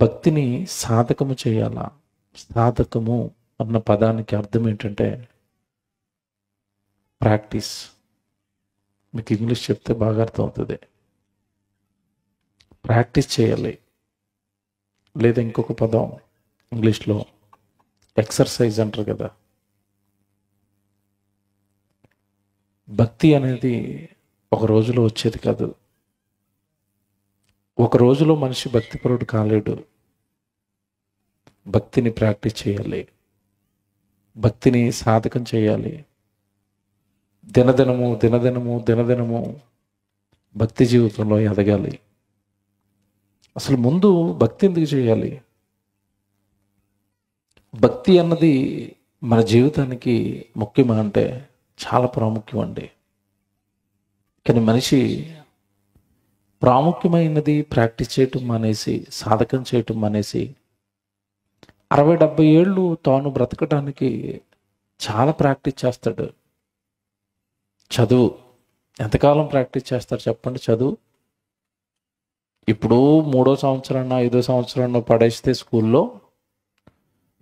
భక్తిని సాధకము చేయాలా? సాధకము అన్న పదానికి అర్థం ఏంటంటే ప్రాక్టీస్. మీకు ఇంగ్లీష్ చెప్తే బాగా అర్థమవుతుంది. ప్రాక్టీస్ చేయాలి. లేదా ఇంకొక పదం ఇంగ్లీష్లో ఎక్సర్సైజ్ అంటారు కదా. భక్తి అనేది ఒక రోజులో వచ్చేది కాదు. ఒక రోజులో మనిషి భక్తిపరుడు కాలేడు. భక్తిని ప్రాక్టీస్ చేయాలి. భక్తిని సాధకం చేయాలి. దినదినము దినదినము దినదినము భక్తి జీవితంలో ఎదగాలి. అసలు ముందు భక్తి ఎందుకు చేయాలి? భక్తి అన్నది మన జీవితానికి ముఖ్యమా అంటే చాలా ప్రాముఖ్యం అండి. కానీ మనిషి ప్రాముఖ్యమైనది ప్రాక్టీస్ చేయటం మానేసి, సాధకం చేయటం మానేసి 60-70 ఏళ్ళు తాను బ్రతకడానికి చాలా ప్రాక్టీస్ చేస్తాడు. చదువు ఎంతకాలం ప్రాక్టీస్ చేస్తారు చెప్పండి? చదువు ఇప్పుడు 3వ సంవత్సరాన్న 5వ సంవత్సరాన్న పడేస్తే స్కూల్లో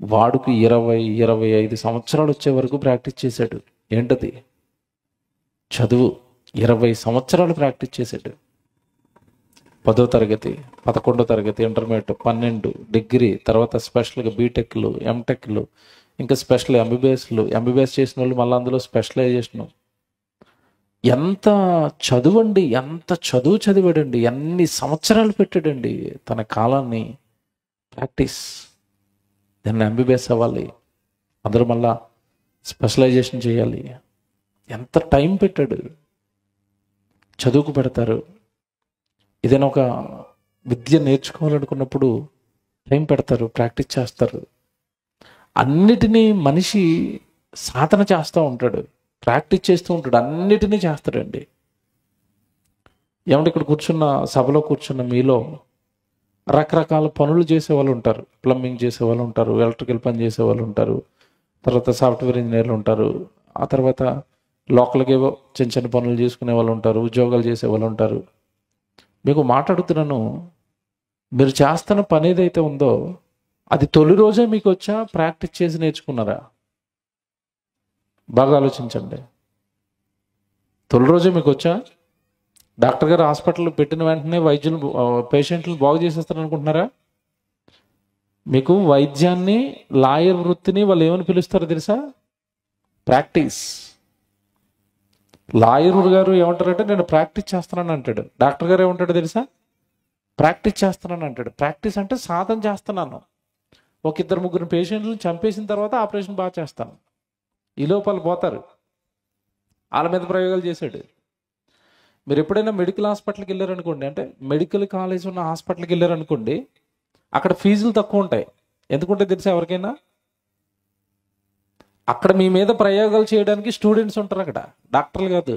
వాడికి 20-25 సంవత్సరాలు వచ్చే వరకు ప్రాక్టీస్ చేశాడు. ఏంటది? చదువు. 20 సంవత్సరాలు ప్రాక్టీస్ చేశాడు. 10వ తరగతి, 11వ తరగతి, ఇంటర్మీడియట్, 12, డిగ్రీ, తర్వాత స్పెషల్గా బీటెక్లు, ఎంటెక్లు, ఇంకా స్పెషల్ ఎంబీబీఎస్ చేసిన వాళ్ళు మళ్ళీ అందులో స్పెషలైజేషను. ఎంత చదువు అండి, ఎంత చదువు చదివాడండి, ఎన్ని సంవత్సరాలు పెట్టాడండి తన కాలాన్ని ప్రాక్టీస్. దాన్ని ఎంబీబీఎస్ అవ్వాలి, అందరూ మళ్ళా స్పెషలైజేషన్ చేయాలి. ఎంత టైం పెట్టాడు. చదువుకు పెడతారు. ఏదైనా ఒక విద్య నేర్చుకోవాలనుకున్నప్పుడు టైం పెడతారు, ప్రాక్టీస్ చేస్తారు. అన్నిటినీ మనిషి సాధన చేస్తూ ఉంటాడు, ప్రాక్టీస్ చేస్తూ ఉంటాడు, అన్నిటినీ చేస్తాడండి. ఏమంటే ఇక్కడ కూర్చున్న సభలో కూర్చున్న మీలో రకరకాల పనులు చేసేవాళ్ళు ఉంటారు. ప్లంబింగ్ చేసేవాళ్ళు ఉంటారు, ఎలక్ట్రికల్ పని చేసేవాళ్ళు ఉంటారు, తర్వాత సాఫ్ట్వేర్ ఇంజనీర్లు ఉంటారు, ఆ తర్వాత లోకల్గా ఏవో చిన్న చిన్న పనులు చేసుకునే వాళ్ళు ఉంటారు, ఉద్యోగాలు చేసేవాళ్ళు ఉంటారు. మీకు మాట్లాడుతున్నాను, మీరు చేస్తున్న పని ఏదైతే ఉందో అది తొలి రోజే మీకు వచ్చా, ప్రాక్టీస్ చేసి నేర్చుకున్నారా? బాగా ఆలోచించండి. తొలి రోజే మీకు వచ్చా? డాక్టర్ గారు హాస్పిటల్లో పెట్టిన వెంటనే పేషెంట్లు బాగు చేసేస్తారు అనుకుంటున్నారా? మీకు వైద్యాన్ని, లాయర్ వృత్తిని వాళ్ళు ఏమని పిలుస్తారో తెలుసా? ప్రాక్టీస్. లాయర్ గారు ఏమంటారంటే నేను ప్రాక్టీస్ చేస్తున్నాను అంటాడు. డాక్టర్ గారు ఏమంటాడు తెలుసా? ప్రాక్టీస్ చేస్తున్నాను అంటాడు. ప్రాక్టీస్ అంటే సాధన చేస్తున్నాను. ఒక 2-3 పేషెంట్లను చంపేసిన తర్వాత ఆపరేషన్ బాగా చేస్తాను. ఈ లోపల పోతారు, వాళ్ళ మీద ప్రయోగాలు చేశాడు. మీరు ఎప్పుడైనా మెడికల్ హాస్పిటల్కి వెళ్ళారనుకోండి, అంటే మెడికల్ కాలేజ్ ఉన్న హాస్పిటల్కి వెళ్ళారనుకోండి, అక్కడ ఫీజులు తక్కువ ఉంటాయి. ఎందుకుంటే తెలుసా ఎవరికైనా? అక్కడ మీ మీద ప్రయోగాలు చేయడానికి స్టూడెంట్స్ ఉంటారు. అక్కడ డాక్టర్లు కాదు.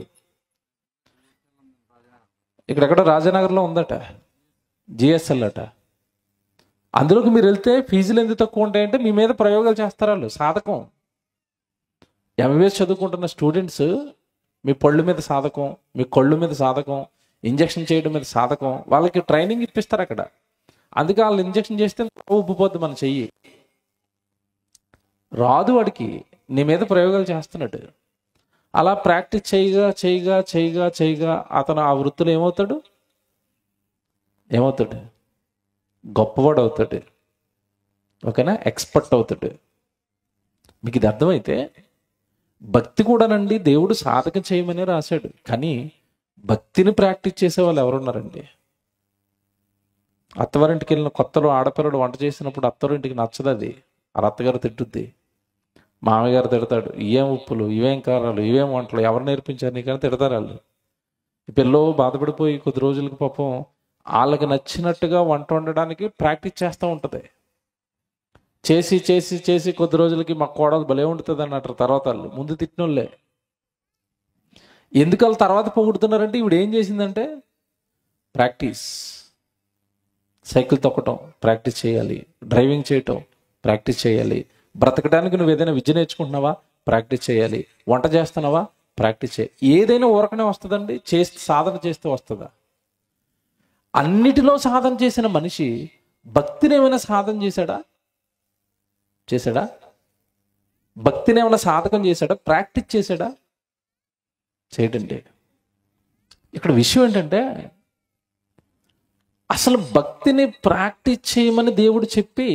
ఇక్కడెక్కడ రాజానగర్లో ఉందట జిఎస్ఎల్ అట. అందులోకి మీరు వెళ్తే ఫీజులు ఎందుకు తక్కువ ఉంటాయంటే మీ మీద ప్రయోగాలు చేస్తారు వాళ్ళు. సాధకం. ఎంబీబీఎస్ చదువుకుంటున్న స్టూడెంట్స్ మీ పళ్ళు మీద సాధకం, మీ కళ్ళు మీద సాధకం, ఇంజక్షన్ చేయడం మీద సాధకం, వాళ్ళకి ట్రైనింగ్ ఇప్పిస్తారు అక్కడ. అందుకే వాళ్ళు ఇంజక్షన్ చేస్తే ఉబ్బిపోద్ది మన చెయ్యి. రాదు వాడికి, నీ మీద ప్రయోగాలు చేస్తున్నాడు. అలా ప్రాక్టీస్ చేయగా చేయగా చేయగా చేయగా అతను ఆ వృత్తిలో ఏమవుతాడు? గొప్పవాడు అవుతాడు. ఓకేనా? ఎక్స్పర్ట్ అవుతాడు. మీకు ఇది అర్థమైతే భక్తి కూడానండి దేవుడు సాధకం చేయమని రాశాడు. కానీ భక్తిని ప్రాక్టీస్ చేసే వాళ్ళు ఎవరున్నారండి? అత్తవారింటికి వెళ్ళిన కొత్తలో ఆడపిల్లడు వంట చేసినప్పుడు అత్తవారింటికి నచ్చదు. అది ఆ అత్తగారు తిట్టుద్ది, మామయ్యగారు తిడతాడు. ఇవేం ఉప్పులు, ఇవేం కారాలు, ఇవేం వంటలు ఎవరు నేర్పించారు నీకని తిడతారు వాళ్ళు. ఈ పిల్లో బాధపడిపోయి కొద్ది రోజులకి పాపం వాళ్ళకి నచ్చినట్టుగా వంట వండడానికి ప్రాక్టీస్ చేస్తూ ఉంటుంది. చేసి చేసి చేసి కొద్ది రోజులకి మా కోడలు భలే ఉంటుంది అన్నట్టు తర్వాత వాళ్ళు ముందు తిట్టినోళ్ళే. ఎందుకు వాళ్ళు తర్వాత పొగుడుతున్నారంటే ఈవిడ ఏం చేసిందంటే ప్రాక్టీస్. సైకిల్ తొక్కటం ప్రాక్టీస్ చేయాలి, డ్రైవింగ్ చేయటం ప్రాక్టీస్ చేయాలి, బ్రతకడానికి నువ్వు ఏదైనా విద్య నేర్చుకుంటున్నావా ప్రాక్టీస్ చేయాలి, వంట చేస్తున్నావా ప్రాక్టీస్ చేయాలి. ఏదైనా ఊరకనే వస్తుందండి, సాధన చేస్తే వస్తుందా? అన్నిటిలో సాధన చేసిన మనిషి భక్తిని ఏమైనా సాధన చేశాడా? భక్తిని ఏమైనా సాధకం చేశాడా? ప్రాక్టీస్ చేశాడా? చేయడండి. ఇక్కడ విషయం ఏంటంటే, అసలు భక్తిని ప్రాక్టీస్ చేయమని దేవుడు చెప్పి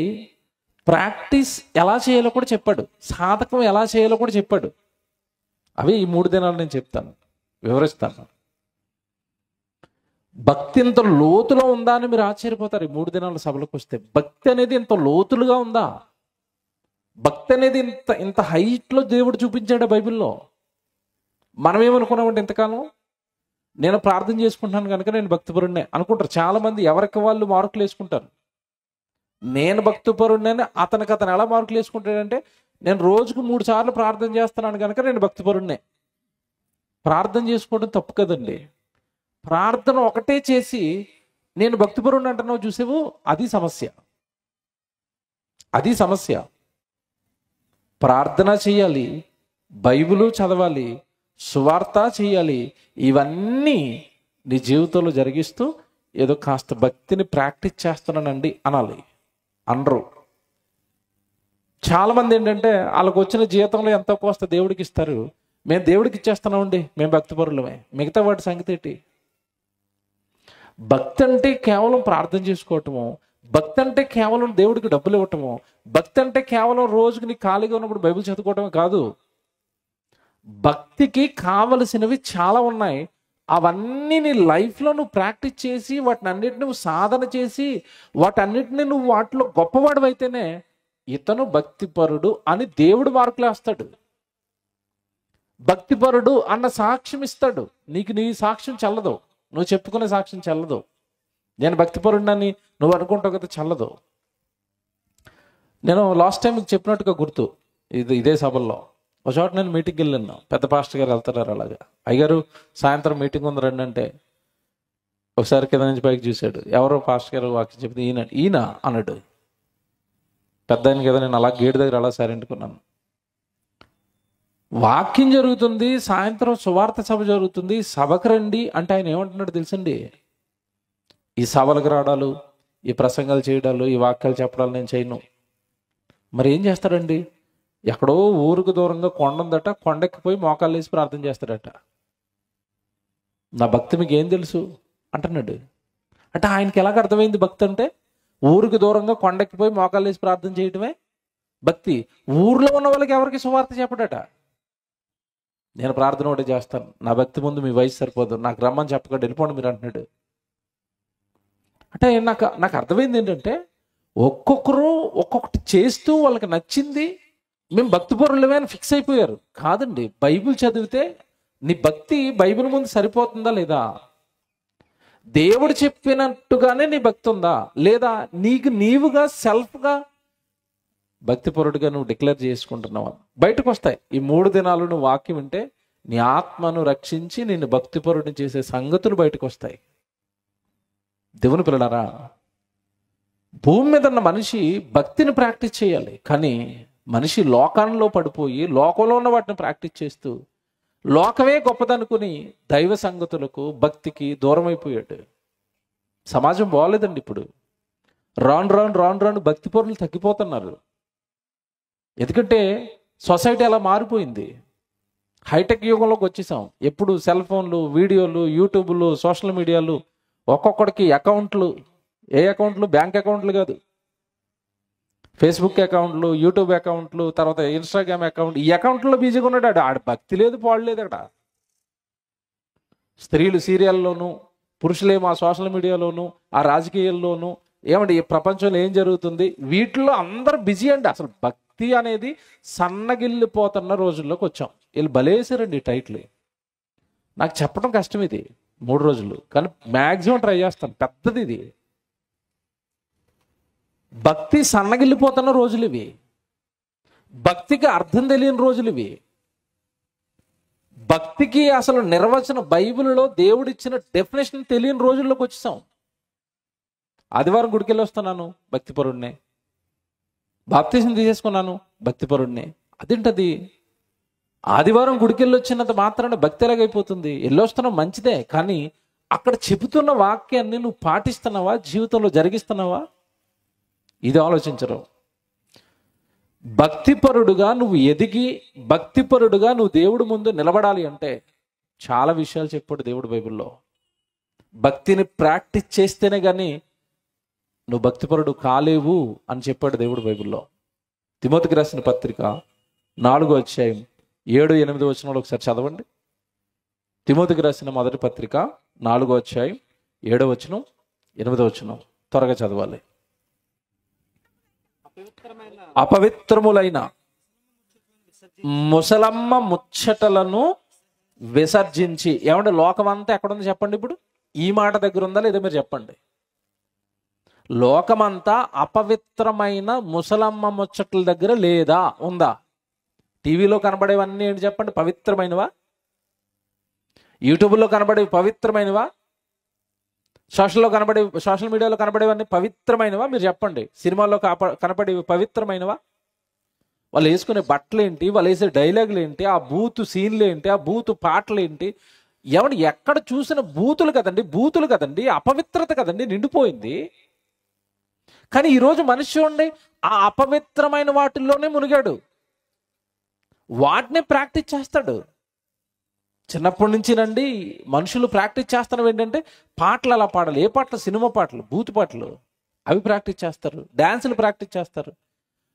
ప్రాక్టీస్ ఎలా చేయాలో కూడా చెప్పాడు, సాధకం ఎలా చేయాలో కూడా చెప్పాడు. అవి ఈ 3 దినాలు నేను చెప్తాను, వివరిస్తాను. భక్తి ఇంత లోతులో ఉందా అని మీరు ఆశ్చర్యపోతారు ఈ 3 దినాల సభలకు వస్తే. భక్తి అనేది ఇంత లోతులుగా ఉందా? భక్తి అనేది ఇంత హైట్లో దేవుడు చూపించాడు బైబిల్లో. మనం ఏమనుకున్నామంటే ఇంతకాలం నేను ప్రార్థన చేసుకుంటున్నాను కనుక నేను భక్తిపరుడినే అనుకుంటారు చాలామంది. ఎవరికి వాళ్ళు మార్కులు వేసుకుంటారు. నేను భక్తిపరుడిని అతను ఎలా మార్కులు వేసుకుంటాడంటే, నేను రోజుకు 3 సార్లు ప్రార్థన చేస్తున్నాను కనుక నేను భక్తిపరుడినే. ప్రార్థన చేసుకోవడం తప్పు కదండి. ప్రార్థన ఒకటే చేసి నేను భక్తిపరుడిని అంటున్నావు చూసేవు, అది సమస్య. ప్రార్థన చేయాలి, బైబిలు చదవాలి, సువార్త చేయాలి. ఇవన్నీ నీ జీవితంలో జరిగిస్తూ ఏదో కాస్త భక్తిని ప్రాక్టీస్ చేస్తున్నానండి అనాలి. అనరు. చాలామంది ఏంటంటే వాళ్ళకు వచ్చిన జీతంలో ఎంతో కోస్త దేవుడికి ఇస్తారు. మేము దేవుడికి ఇచ్చేస్తున్నామండి, మేము భక్తిపరులమే, మిగతా వాటి సంగతి ఏంటి? భక్తి అంటే కేవలం ప్రార్థన చేసుకోవటము, భక్తి అంటే కేవలం దేవుడికి డబ్బులు ఇవ్వటము, భక్తి అంటే కేవలం రోజుకి నీ ఖాళీగా ఉన్నప్పుడు బైబిల్ చదువుకోవటమే కాదు. భక్తికి కావలసినవి చాలా ఉన్నాయి. అవన్నీ నీ లైఫ్లో నువ్వు ప్రాక్టీస్ చేసి వాటిని అన్నిటిని నువ్వు సాధన చేసి వాటన్నిటిని నువ్వు వాటిలో గొప్పవాడు అయితేనే ఇతను భక్తిపరుడు అని దేవుడు మార్కులు వేస్తాడు. భక్తిపరుడు అన్న సాక్ష్యం ఇస్తాడు. నీకు నీ సాక్ష్యం చల్లదు, నువ్వు చెప్పుకునే సాక్ష్యం చల్లదు. నేను భక్తిపరుడినని నువ్వు అనుకుంటావు కదా, చల్లదు. నేను లాస్ట్ టైం మీకు చెప్పినట్టుగా గుర్తు, ఇదే సభల్లో ఒక చోట నేను మీటింగ్కి వెళ్ళాను. పెద్ద పాస్టర్ గారు వెళ్తున్నారు. అలాగా అయ్యగారు సాయంత్రం మీటింగ్ ఉంది రండి అంటే ఒకసారి కింద నుంచి పైకి చూశాడు. ఎవరో పాస్టర్ గారు వాక్యం చెప్తే ఈయన అన్నాడు. పెద్ద ఆయన కదా, నేను అలా గేటు దగ్గర అలా సైలెంట్కున్నాను. వాక్యం జరుగుతుంది, సాయంత్రం సువార్త సభ జరుగుతుంది, సభకు రండి అంటే ఆయన ఏమంటున్నాడు తెలుసండి? ఈ సభలకు రావడాలు, ఈ ప్రసంగాలు చేయడాలు, ఈ వాక్యాలు చెప్పడాలు నేను చేయను. మరి ఏం చేస్తాడండి? ఎక్కడో ఊరుకు దూరంగా కొండ ఉందట, కొండెక్కిపోయి మోకాళ్ళు వేసి ప్రార్థన చేస్తాడట. నా భక్తి మీకు ఏం తెలుసు అంటున్నాడు. అంటే ఆయనకి ఎలాగ అర్థమైంది భక్తి అంటే? ఊరికి దూరంగా కొండెక్కిపోయి మోకాళ్ళు వేసి ప్రార్థన చేయటమే భక్తి. ఊర్లో ఉన్న వాళ్ళకి ఎవరికి సువార్త చెప్పడట. నేను ప్రార్థన ఒకటి చేస్తాను, నా భక్తి ముందు మీ వయసు సరిపోదు, నాకు రమ్మని చెప్పకుండా వెళ్ళిపోండి మీరు అంటున్నాడు. అంటే నాకు అర్థమైంది ఏంటంటే, ఒక్కొక్కరు ఒక్కొక్కటి చేస్తూ వాళ్ళకి నచ్చింది మేము భక్తిపరులమే అని ఫిక్స్ అయిపోయారు. కాదండి, బైబిల్ చదివితే నీ భక్తి బైబిల్ ముందు సరిపోతుందా లేదా? దేవుడు చెప్పినట్టుగానే నీ భక్తి ఉందా లేదా? నీవుగా సెల్ఫ్గా భక్తిపరుడిగా నువ్వు డిక్లేర్ చేసుకుంటున్నావా? బయటకు వస్తాయి ఈ 3 దినాలు నువ్వు వాక్యం వింటే నీ ఆత్మను రక్షించి నిన్ను భక్తిపరుడిని చేసే సంగతులు బయటకు వస్తాయి. దేవుని పిల్లలారా, భూమి మీద ఉన్న మనిషి భక్తిని ప్రాక్టీస్ చేయాలి. కానీ మనిషి లోకంలో పడిపోయి లోకంలో ఉన్న వాటిని ప్రాక్టీస్ చేస్తూ లోకమే గొప్పదనుకుని దైవ సంగతులకు భక్తికి దూరం అయిపోయాడు. సమాజం బాగోలేదండి. ఇప్పుడు రాను భక్తిపరులు తగ్గిపోతున్నారు. ఎందుకంటే సొసైటీ అలా మారిపోయింది. హైటెక్ యుగంలోకి వచ్చేసాం. ఎప్పుడు సెల్ ఫోన్లు, వీడియోలు, యూట్యూబ్లు, సోషల్ మీడియాలు, ఒక్కొక్కడికి అకౌంట్లు. ఏ అకౌంట్లు? బ్యాంక్ అకౌంట్లు కాదు, ఫేస్బుక్ అకౌంట్లు, యూట్యూబ్ అకౌంట్లు, తర్వాత ఇన్స్టాగ్రామ్ అకౌంట్. ఈ అకౌంట్లో బిజీగా ఉన్నాడు. ఆడ భక్తి లేదు, పాడలేదు. అక్కడ స్త్రీలు సీరియల్లోనూ, పురుషులేమో ఆ సోషల్ మీడియాలోను, ఆ రాజకీయాల్లోనూ, ఏమంటే ఈ ప్రపంచంలో ఏం జరుగుతుంది వీటిలో అందరూ బిజీ అండి. అసలు భక్తి అనేది సన్నగిల్లిపోతున్న రోజుల్లోకి వచ్చాం. వీళ్ళు బలేసారండి ఈ టైటిల్. నాకు చెప్పడం కష్టం ఇది 3 రోజులు, కానీ మ్యాక్సిమం ట్రై చేస్తాను. పెద్దది ఇది. భక్తి సన్నగిల్లిపోతున్న రోజులు ఇవి. భక్తికి అర్థం తెలియని రోజులు ఇవి. భక్తికి అసలు నిర్వచన బైబిల్లో దేవుడిచ్చిన డెఫినేషన్ తెలియని రోజుల్లోకి వచ్చేసాం. ఆదివారం గుడికెళ్ళి వస్తున్నాను, భక్తిపరుడినే. బాప్తిజం తీసేసుకున్నాను, భక్తిపరుడినే. అదేంటది? ఆదివారం గుడికెళ్ళి వచ్చినంత మాత్రాన భక్తి ఎలాగైపోతుంది? వెళ్ళొస్తున్నావు మంచిదే, కానీ అక్కడ చెబుతున్న వాక్యాన్ని నువ్వు పాటిస్తున్నావా? జీవితంలో జరిగిస్తున్నావా? ఇది ఆలోచించరు. భక్తిపరుడుగా నువ్వు ఎదిగి, భక్తిపరుడుగా నువ్వు దేవుడి ముందు నిలబడాలి అంటే చాలా విషయాలు చెప్పాడు దేవుడు బైబిల్లో. భక్తిని ప్రాక్టీస్ చేస్తేనే కానీ నువ్వు భక్తిపరుడు కాలేవు అని చెప్పాడు దేవుడు బైబిల్లో. తిమోతికి రాసిన పత్రిక 4వ అధ్యాయం 7-8 వచనాలు ఒకసారి చదవండి. తిమోతికి రాసిన మొదటి పత్రిక 4వ అధ్యాయం 7వ వచనం 8వ వచనం త్వరగా చదవాలి. అపవిత్రములైన ముసలమ్మ ముచ్చటలను విసర్జించి. ఏమంటే లోకం అంతా ఎక్కడుంది చెప్పండి. ఇప్పుడు ఈ మాట దగ్గర ఉందా లేదా మీరు చెప్పండి. లోకమంతా అపవిత్రమైన ముసలమ్మ ముచ్చట్ల దగ్గర లేదా ఉందా? టీవీలో కనబడేవన్నీ ఏంటి చెప్పండి? పవిత్రమైనవా? యూట్యూబ్లో కనబడేవి పవిత్రమైనవా? సోషల్ మీడియాలో కనబడేవన్నీ పవిత్రమైనవా? మీరు చెప్పండి. సినిమాల్లో కనబడేవి పవిత్రమైనవా? వాళ్ళు వేసుకునే బట్టలు ఏంటి, వాళ్ళు వేసే డైలాగులు ఏంటి, ఆ బూతు సీన్లు ఏంటి, ఆ బూతు పాటలు ఏంటి, ఎవడు ఎక్కడ చూసిన బూతులు కదండి, అపవిత్రత కదండి నిండిపోయింది. కానీ ఈరోజు మనిషి చూడండి, ఆ అపవిత్రమైన వాటిల్లోనే మునిగాడు, వాటినే ప్రాక్టీస్ చేస్తాడు. చిన్నప్పటి నుంచినండి మనుషులు ప్రాక్టీస్ చేస్తున్నవి ఏంటంటే పాటలు అలా పాడాలి. ఏ పాటలు? సినిమా పాటలు, బూతు పాటలు, అవి ప్రాక్టీస్ చేస్తారు. డ్యాన్సులు ప్రాక్టీస్ చేస్తారు.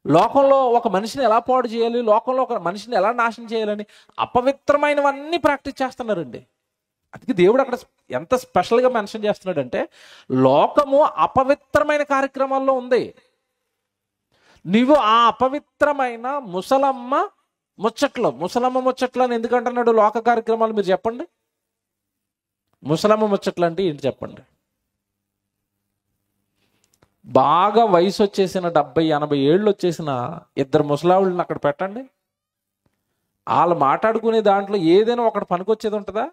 లోకంలో ఒక మనిషిని ఎలా పాడు చేయాలి, లోకంలో ఒక మనిషిని ఎలా నాశనం చేయాలని అపవిత్రమైనవన్నీ ప్రాక్టీస్ చేస్తున్నారండి. అందుకే దేవుడు అక్కడ ఎంత స్పెషల్గా మెన్షన్ చేస్తున్నాడంటే, లోకము అపవిత్రమైన కార్యక్రమాల్లో ఉంది. నువ్వు ఆ అపవిత్రమైన ముసలమ్మ ముచ్చట్లు అని ఎందుకంటున్నాడు? లోక కార్యక్రమాలు మీరు చెప్పండి. ముసలమ్మ ముచ్చట్లు అంటే ఏంటి చెప్పండి? బాగా వయసు వచ్చేసిన 70-80 ఏళ్ళు వచ్చేసిన ఇద్దరు ముసలావుళ్ళని అక్కడ పెట్టండి. వాళ్ళు మాట్లాడుకునే దాంట్లో ఏదైనా ఒకటి పనికొచ్చేది ఉంటుందా?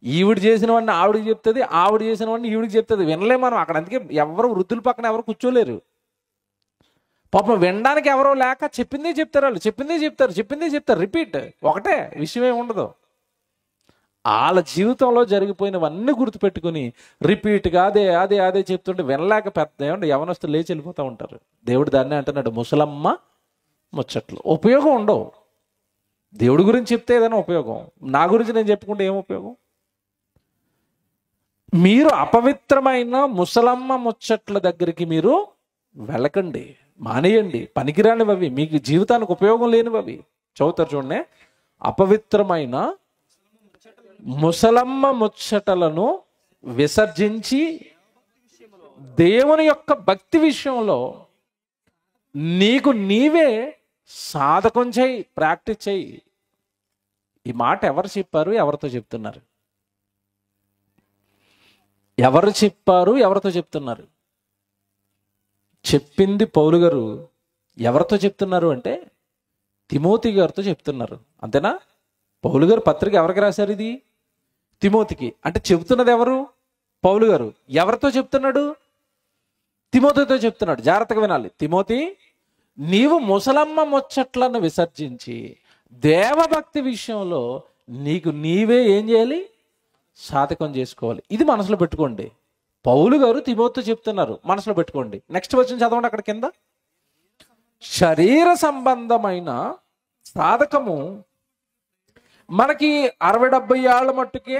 ఈవిడ చేసినవన్నీ ఆవిడికి చెప్తుంది, ఆవిడ చేసినవన్నీ ఈవిడికి చెప్తుంది. వినలే మనం అక్కడ. అందుకే ఎవరు వృద్ధుల పక్కన ఎవరు కూర్చోలేరు. పాపం వినడానికి ఎవరో లేక చెప్పిందే చెప్తారు. వాళ్ళు చెప్పిందే చెప్తారు. రిపీట్, ఒకటే విషయమే ఉండదు. వాళ్ళ జీవితంలో జరిగిపోయినవన్నీ గుర్తుపెట్టుకుని రిపీట్గా అదే చెప్తుంటే వినలేక పెద్ద యవనస్తులు లేచి వెళ్ళిపోతూ ఉంటారు. దేవుడు దాన్ని అంటున్నాడు ముసలమ్మ ముచ్చట్లు. ఉపయోగం ఉండవు. దేవుడి గురించి చెప్తే ఏదైనా ఉపయోగం, నా గురించి నేను చెప్పుకుంటే ఏం ఉపయోగం? మీరు అపవిత్రమైన ముసలమ్మ ముచ్చట్ల దగ్గరికి మీరు వెళ్ళకండి, మానేయండి. పనికిరానివి అవి, మీకు జీవితానికి ఉపయోగం లేనివి అవి. చదువుతారు చూడండి. అపవిత్రమైన ముసలమ్మ ముచ్చటలను విసర్జించి దేవుని యొక్క భక్తి విషయంలో నీకు నీవే సాధకం చేయి, ప్రాక్టీస్ చేయి. ఈ మాట ఎవరు చెప్పారు, ఎవరితో చెప్తున్నారు? ఎవరు చెప్పారు, ఎవరితో చెప్తున్నారు? చెప్పింది పౌలు గారు. ఎవరితో చెప్తున్నారు అంటే తిమోతి గారితో చెప్తున్నారు. అంతేనా? పౌలు గారు పత్రిక ఎవరికి రాశారు? ఇది తిమోతికి. అంటే చెబుతున్నది ఎవరు? పౌలు గారు. ఎవరితో చెప్తున్నాడు? తిమోతితో చెప్తున్నాడు. జాగ్రత్తగా వినాలి. తిమోతి, నీవు ముసలమ్మ ముచ్చట్లను విసర్జించి దేవభక్తి విషయంలో నీకు నీవే ఏం చేయాలి? సాధకం చేసుకోవాలి. ఇది మనసులో పెట్టుకోండి. పౌలు గారు తిమోతితో చెప్తున్నారు, మనసులో పెట్టుకోండి. నెక్స్ట్ వచ్చిన చదవండి అక్కడ కింద. శరీర సంబంధమైన సాధకము మనకి 60-70 ఏళ్ల మట్టుకే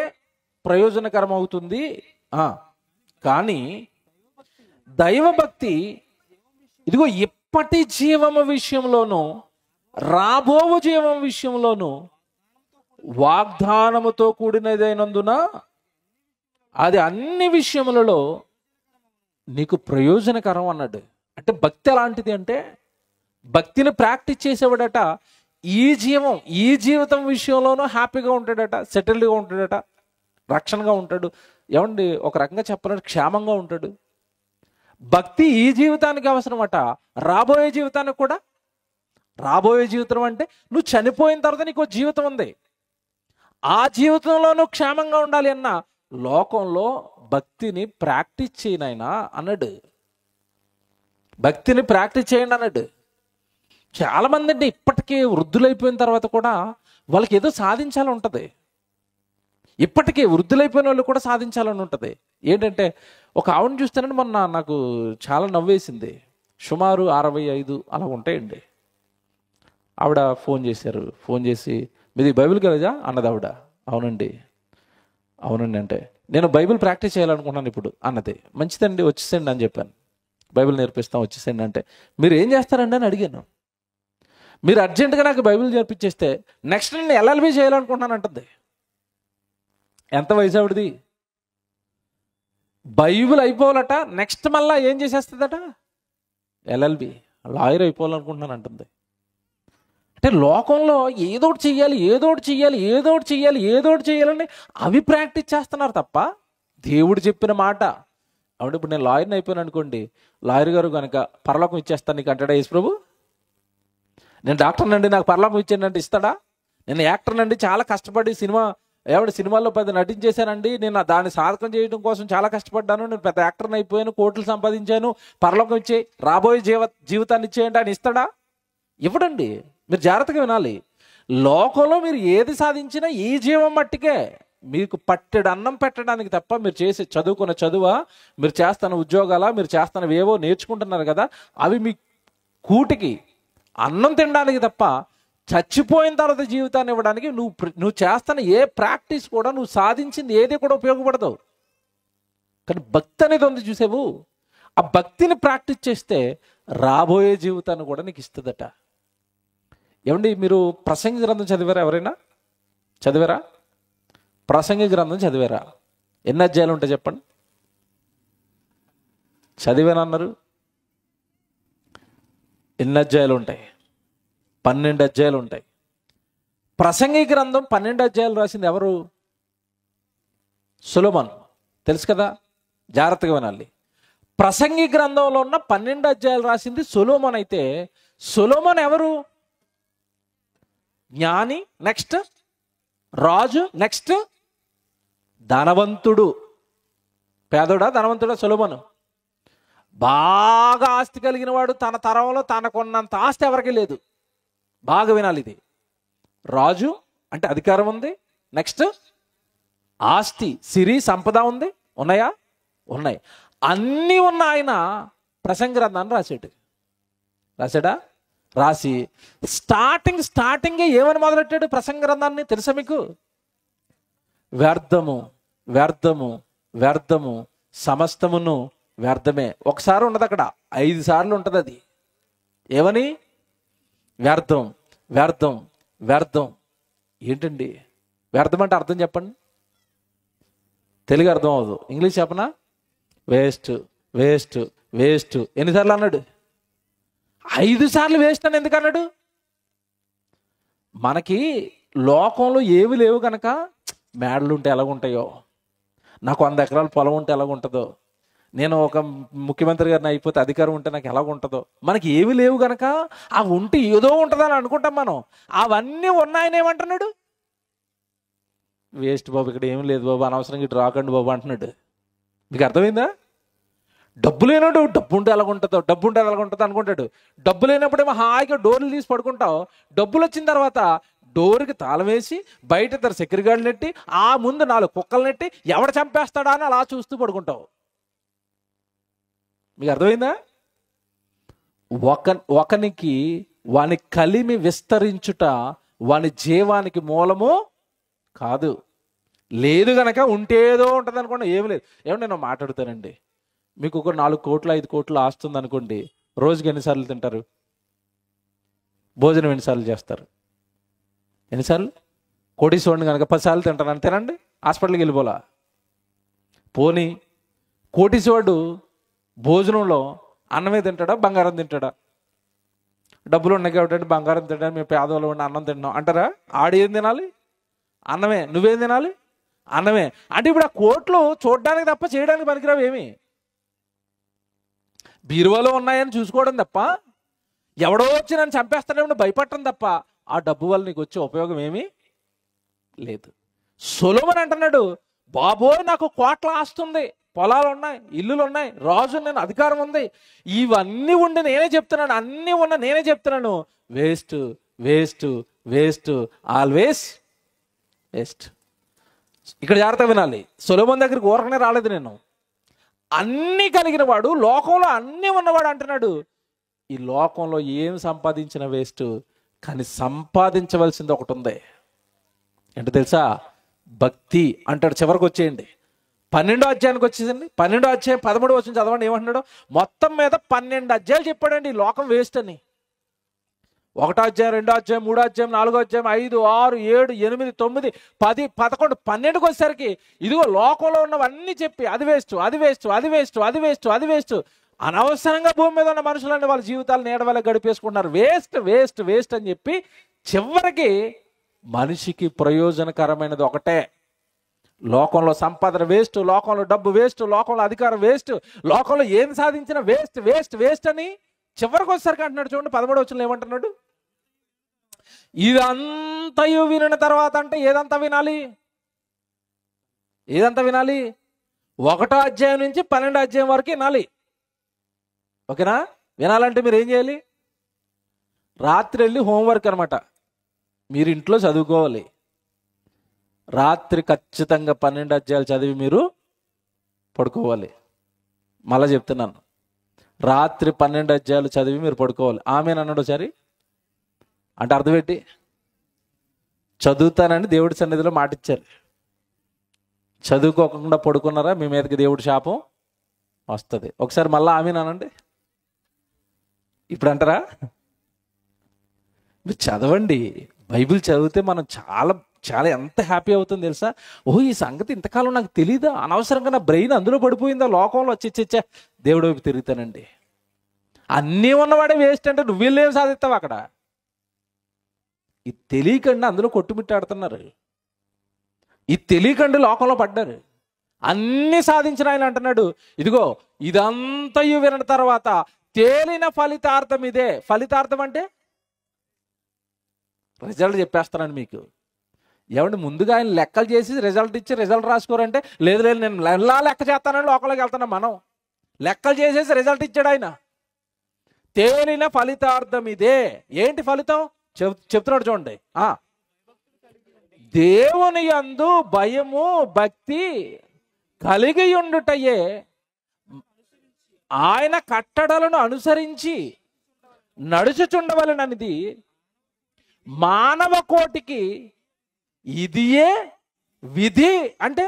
ప్రయోజనకరం అవుతుంది. కానీ దైవభక్తి ఇదిగో ఇప్పటి జీవము విషయంలోనూ రాబో జీవం విషయంలోనూ వాగ్దానముతో కూడినదైనందున అది అన్ని విషయములలో నీకు ప్రయోజనకరం అన్నాడు. అంటే భక్తి ఎలాంటిది అంటే, భక్తిని ప్రాక్టీస్ చేసేవాడట ఈ జీవితం విషయంలోనూ హ్యాపీగా ఉంటాడట, సెటిల్డ్గా ఉంటాడట, రక్షణగా ఉంటాడు. ఏమండి, ఒక రకంగా చెప్పాలంటే క్షేమంగా ఉంటాడు. భక్తి ఈ జీవితానికి అవసరమట, రాబోయే జీవితానికి కూడా. రాబోయే జీవితం అంటే నువ్వు చనిపోయిన తర్వాత నీకు జీవితం ఉంది, ఆ జీవితంలో నువ్వు క్షేమంగా ఉండాలి అన్న లోకంలో భక్తిని ప్రాక్టీస్ చేయనైనా అన్నాడు. భక్తిని ప్రాక్టీస్ చేయండి అన్నాడు. చాలామంది అంటే ఇప్పటికీ వృద్ధులైపోయిన తర్వాత కూడా వాళ్ళకి ఏదో సాధించాలని ఉంటుంది. ఇప్పటికీ వృద్ధులైపోయిన వాళ్ళు కూడా సాధించాలని ఉంటుంది. ఏంటంటే ఒక ఆవిడని చూస్తానంటే మొన్న నాకు చాలా నవ్వేసింది. సుమారు 65 అలా ఉంటాయండి. ఆవిడ ఫోన్ చేశారు. ఫోన్ చేసి, మీది బైబిల్ కాలేజా అన్నది ఆవిడ. అవునండి. అవునండి అంటే, నేను బైబిల్ ప్రాక్టీస్ చేయాలనుకుంటున్నాను ఇప్పుడు అన్నది. మంచిదండి, వచ్చేసండి అని చెప్పాను. బైబిల్ నేర్పిస్తాం, వచ్చేసండి అంటే, మీరు ఏం చేస్తారండి అని అడిగాను. మీరు అర్జెంటుగా నాకు బైబిల్ నేర్పించేస్తే నెక్స్ట్ నేను ఎల్ఎల్బి చేయాలనుకుంటున్నాను అంటుంది. ఎంత వయసు ఆవిడది? బైబిల్ అయిపోవాలట, నెక్స్ట్ మళ్ళా ఏం చేసేస్తుందట? ఎల్ఎల్బి, లాయర్ అయిపోవాలనుకుంటున్నాను అంటుంది. అంటే లోకంలో ఏదోటి చెయ్యాలి, ఏదోటి చెయ్యాలి, ఏదోటి చెయ్యాలి, ఏదోటి చెయ్యాలని అవి ప్రాక్టీస్ చేస్తున్నారు తప్ప దేవుడు చెప్పిన మాట. అవును, ఇప్పుడు నేను లాయర్ని అయిపోయాను అనుకోండి, లాయర్ గారు కనుక పరలోకం ఇచ్చేస్తాను నీకు అంటాడా యేసు ప్రభు? నేను డాక్టర్ నండి నాకు పరలోకం ఇచ్చానంటే ఇస్తాడా? నేను యాక్టర్ నండి చాలా కష్టపడి సినిమాల్లో పెద్ద నటించేశానండి, నేను దాన్ని సాధకం చేయడం కోసం చాలా కష్టపడ్డాను, నేను పెద్ద యాక్టర్ని అయిపోయాను, కోట్లు సంపాదించాను, పరలోకం ఇచ్చే రాబోయే జీవితాన్ని ఇచ్చేయండి అని ఇస్తాడా? ఇవ్వడండి. మీరు జాగ్రత్తగా వినాలి. లోకంలో మీరు ఏది సాధించినా ఈ జీవం మట్టికే, మీకు పట్టెడు అన్నం పెట్టడానికి తప్ప మీరు చేసి చదువుకున్న చదువా, మీరు చేస్తున్న ఉద్యోగాలా, మీరు చేస్తున్నవి ఏవో నేర్చుకుంటున్నారు కదా, అవి మీ కూటికి అన్నం తినడానికి తప్ప చచ్చిపోయిన తర్వాత జీవితాన్ని ఇవ్వడానికి నువ్వు చేస్తున్న ఏ ప్రాక్టీస్ కూడా, నువ్వు సాధించింది ఏది కూడా ఉపయోగపడదు. కానీ భక్తి అనేది ఉంది చూసావు, ఆ భక్తిని ప్రాక్టీస్ చేస్తే రాబోయే జీవితాన్ని కూడా నీకు ఇస్తుందట. ఏమండి, మీరు ప్రసంగి గ్రంథం చదివారా? ఎవరైనా చదివారా? ప్రసంగి గ్రంథం చదివారా? ఎన్ని అధ్యాయాలు ఉంటాయి చెప్పండి? చదివానన్నారు. ఎన్ని అధ్యాయాలు ఉంటాయి? 12 అధ్యాయాలు ఉంటాయి. ప్రసంగి గ్రంథం 12 అధ్యాయాలు రాసింది ఎవరు? సొలొమోను. తెలుసు కదా, జాగ్రత్తగా వినాలి. ప్రసంగి గ్రంథంలో ఉన్న 12 అధ్యాయాలు రాసింది సొలొమోను అయితే, సొలొమోను ఎవరు? జ్ఞాని, నెక్స్ట్ రాజు, నెక్స్ట్ ధనవంతుడు. పేదోడా ధనవంతుడా? సొలొమోను బాగా ఆస్తి కలిగిన వాడు. తన తరంలో తనకున్నంత ఆస్తి ఎవరికి లేదు. బాగా వినాలి ఇది. రాజు అంటే అధికారం ఉంది, నెక్స్ట్ ఆస్తి, సిరి, సంపద ఉంది. ఉన్నాయా? ఉన్నాయి. అన్నీ ఉన్న ఆయన ప్రసంగి గ్రంథాన్ని రాశాడా? రాసి స్టార్టింగే ఏమని మొదలెట్టాడు ప్రసంగి గ్రంథాన్ని తెలుసా మీకు? వ్యర్థము, వ్యర్థము, వ్యర్థము, సమస్తమును వ్యర్థమే. ఒకసారి ఉండదు అక్కడ, 5 సార్లు ఉంటుంది అది. ఏమని? వ్యర్థం, వ్యర్థం, వ్యర్థం. ఏంటండి వ్యర్థం అంటే అర్థం చెప్పండి. తెలుగు అర్థం అవ్వదు, ఇంగ్లీష్ చెప్పనా? Waste, waste, waste. ఎన్నిసార్లు అన్నాడు? 5 సార్లు వేస్ట్ అని ఎందుకు అన్నాడు? మనకి లోకంలో ఏవి లేవు కనుక, మేడలు ఉంటే ఎలాగుంటాయో, నాకు 100 ఎకరాల పొలం ఉంటే ఎలాగుంటుందో, నేను ఒక ముఖ్యమంత్రి గారిని అయిపోతే అధికారం ఉంటే నాకు ఎలాగుంటుందో, మనకి ఏవి లేవు కనుక అవి ఉంటే ఏదో ఉంటుందని అనుకుంటాం మనం. అవన్నీ ఉన్నాయని ఏమంటున్నాడు? వేస్ట్ బాబు, ఇక్కడ ఏమి లేదు బాబు, అనవసరంగా ఇటు రాకండి బాబు అంటున్నాడు. మీకు అర్థమైందా? డబ్బు లేనాడు, డబ్బు ఉంటే ఎలాగుంటుందో, డబ్బు ఉంటే ఎలాగుంటుందో అనుకుంటాడు. డబ్బు లేనప్పుడేమో హాయిగా డోర్లు తీసి పడుకుంటావు. డబ్బులు వచ్చిన తర్వాత డోర్కి తాళం వేసి బయట 2 సెక్యూరిటీ గార్డులు నెట్టి, ఆ ముందు 4 కుక్కలు నెట్టి ఎవడ చంపేస్తాడా అని అలా చూస్తూ పడుకుంటావు. మీకు అర్థమైందా? ఒకనికి వాని కలిమి విస్తరించుట వాని జీవానికి మూలము కాదు. లేదు గనక ఉంటేదో ఉంటుంది అనుకోండి, ఏమి లేదు. ఏమన్నా నేను మాట్లాడుతానండి, మీకు ఒక 4 కోట్లు 5 కోట్లు ఆస్తుంది అనుకోండి, రోజుకి ఎన్నిసార్లు తింటారు? భోజనం ఎన్నిసార్లు చేస్తారు? ఎన్నిసార్లు? కోటీశ్వరుని కనుక 10 సార్లు తింటారు అంతేనండి, హాస్పిటల్కి వెళ్ళిపోలా. పోనీ కోటీశ్వరుడు భోజనంలో అన్నమే తింటాడా, బంగారం తింటాడా? డబ్బులు ఉన్నాయి కాబట్టి బంగారం తింటా, మేము పేదవాళ్ళు ఉండి అన్నం తింటాం అంటారా? ఆడు ఏం తినాలి? అన్నమే. నువ్వేం తినాలి? అన్నమే. అంటే ఇప్పుడు ఆ కోట్లు చూడడానికి తప్ప చేయడానికి పనికిరావు. ఏమి బీరువాలో ఉన్నాయని చూసుకోవడం తప్ప, ఎవడో వచ్చి నన్ను చంపేస్తాడేమో భయపడటం తప్ప, ఆ డబ్బు వల్ల నీకు వచ్చే ఉపయోగం ఏమీ లేదు. సొలొమోను అంటున్నాడు, బాబోయ్ నాకు కోట్ల ఆస్తుంది, పొలాలు ఉన్నాయి, ఇల్లులు ఉన్నాయి, రాజు నేను, అధికారం ఉంది, ఇవన్నీ ఉండి నేనే చెప్తున్నాను, అన్నీ ఉన్న నేనే చెప్తున్నాను, waste, waste, waste, always waste. ఇక్కడ జాగ్రత్తగా వినాలి. సొలొమోను దగ్గరికి ఊరకనే రాలేదు నేను. అన్నీ కలిగిన వాడు, లోకంలో అన్నీ ఉన్నవాడు అంటున్నాడు, ఈ లోకంలో ఏం సంపాదించిన వేస్ట్, కానీ సంపాదించవలసింది ఒకటి ఉంది. ఏంటో తెలుసా? భక్తి అంటాడు. చివరికి వచ్చేయండి 12వ అధ్యాయానికి వచ్చేసింది. 12వ అధ్యాయం 13వ వచనం చదవండి ఏమంటున్నాడు. మొత్తం మీద 12 అధ్యాయాలు చెప్పాడండి ఈ లోకం వేస్ట్ అని. 1వ అధ్యాయం, 2వ అధ్యాయం, 3వ అధ్యాయం, 4వ అధ్యాయం, 5, 6, 7, 8, 9, 10, 11, 12కి వచ్చేసరికి ఇదిగో లోకంలో ఉన్నవన్నీ చెప్పి అది వేస్ట్, అది వేస్ట్, అది వేస్ట్, అది వేస్ట్, అది వేస్ట్. అనవసరంగా భూమి మీద ఉన్న మనుషులన్నీ వాళ్ళ జీవితాలు నీడవల్ల గడిపేసుకుంటున్నారు. వేస్ట్ వేస్ట్ వేస్ట్ అని చెప్పి చివరికి మనిషికి ప్రయోజనకరమైనది ఒకటే. లోకంలో సంపాదన వేస్ట్, లోకంలో డబ్బు వేస్ట్, లోకంలో అధికారం వేస్ట్, లోకంలో ఏం సాధించిన వేస్ట్ వేస్ట్ వేస్ట్ అని చివరికి వచ్చేసరికి అంటున్నాడు. చూడండి 13వ వచనంలో ఏమంటున్నాడు. ఇదంతయు వినిన తర్వాత అంటే ఏదంతా వినాలి? ఏదంతా వినాలి? 1వ అధ్యాయం నుంచి 12వ అధ్యాయం వరకు వినాలి. ఓకేనా? వినాలంటే మీరు ఏం చేయాలి? రాత్రి వెళ్ళి హోంవర్క్ అనమాట. మీరు ఇంట్లో చదువుకోవాలి. రాత్రి ఖచ్చితంగా 12 అధ్యాయాలు చదివి మీరు పడుకోవాలి. మళ్ళా చెప్తున్నాను, రాత్రి 12 అధ్యాయాలు చదివి మీరు పడుకోవాలి. ఆమెనన్నాడు ఒకసారి. అంటే అర్థం ఏంటి? చదువుతానని దేవుడి సన్నిధిలో మాటిచ్చారు. చదువుకోకుండా పడుకున్నారా, మీ మీదకి దేవుడి శాపం వస్తుంది. ఒకసారి మళ్ళీ ఆమెనండి. ఇప్పుడు అంటారా? మీరు చదవండి. బైబిల్ చదివితే మనం చాలా చాలా ఎంత హ్యాపీ అవుతుంది తెలుసా? ఓహో, ఈ సంగతి ఇంతకాలం నాకు తెలీదా, అనవసరంగా నా బ్రెయిన్ అందులో పడిపోయిందా లోకంలో, వచ్చి దేవుడి వైపు తిరుగుతానండి. అన్నీ ఉన్నవాడే వేస్ట్ అంటే నువ్వేం సాధిస్తావు అక్కడ? ఇది తెలియకండి అందులో కొట్టుమిట్టాడుతున్నారు. ఇది తెలియకండి లోకంలో పడ్డారు. అన్ని సాధించిన ఆయన అంటున్నాడు, ఇదిగో ఇదంతయు విన్న తర్వాత తేలిన ఫలితార్థం ఇదే. ఫలితార్థం అంటే రిజల్ట్ చెప్పేస్తానండి మీకు. ఏమంటే ముందుగా ఆయన లెక్కలు చేసి రిజల్ట్ ఇచ్చి రిజల్ట్ రాసుకోరంటే లేదు లేదు నేను ఎలా లెక్క చేస్తానని లోకంలోకి వెళ్తున్నాం మనం. లెక్కలు చేసేసి రిజల్ట్ ఇచ్చాడు ఆయన. తేలిన ఫలితార్థం ఇదే. ఏంటి ఫలితం చెప్తున్నాడు చూడండి. దేవుని యందు భయము భక్తి కలిగి ఉండుటయే ఆయన కట్టడలను అనుసరించి నడుచుచుండవలననిది మానవ కోటికి ఇదియే విధి. అంటే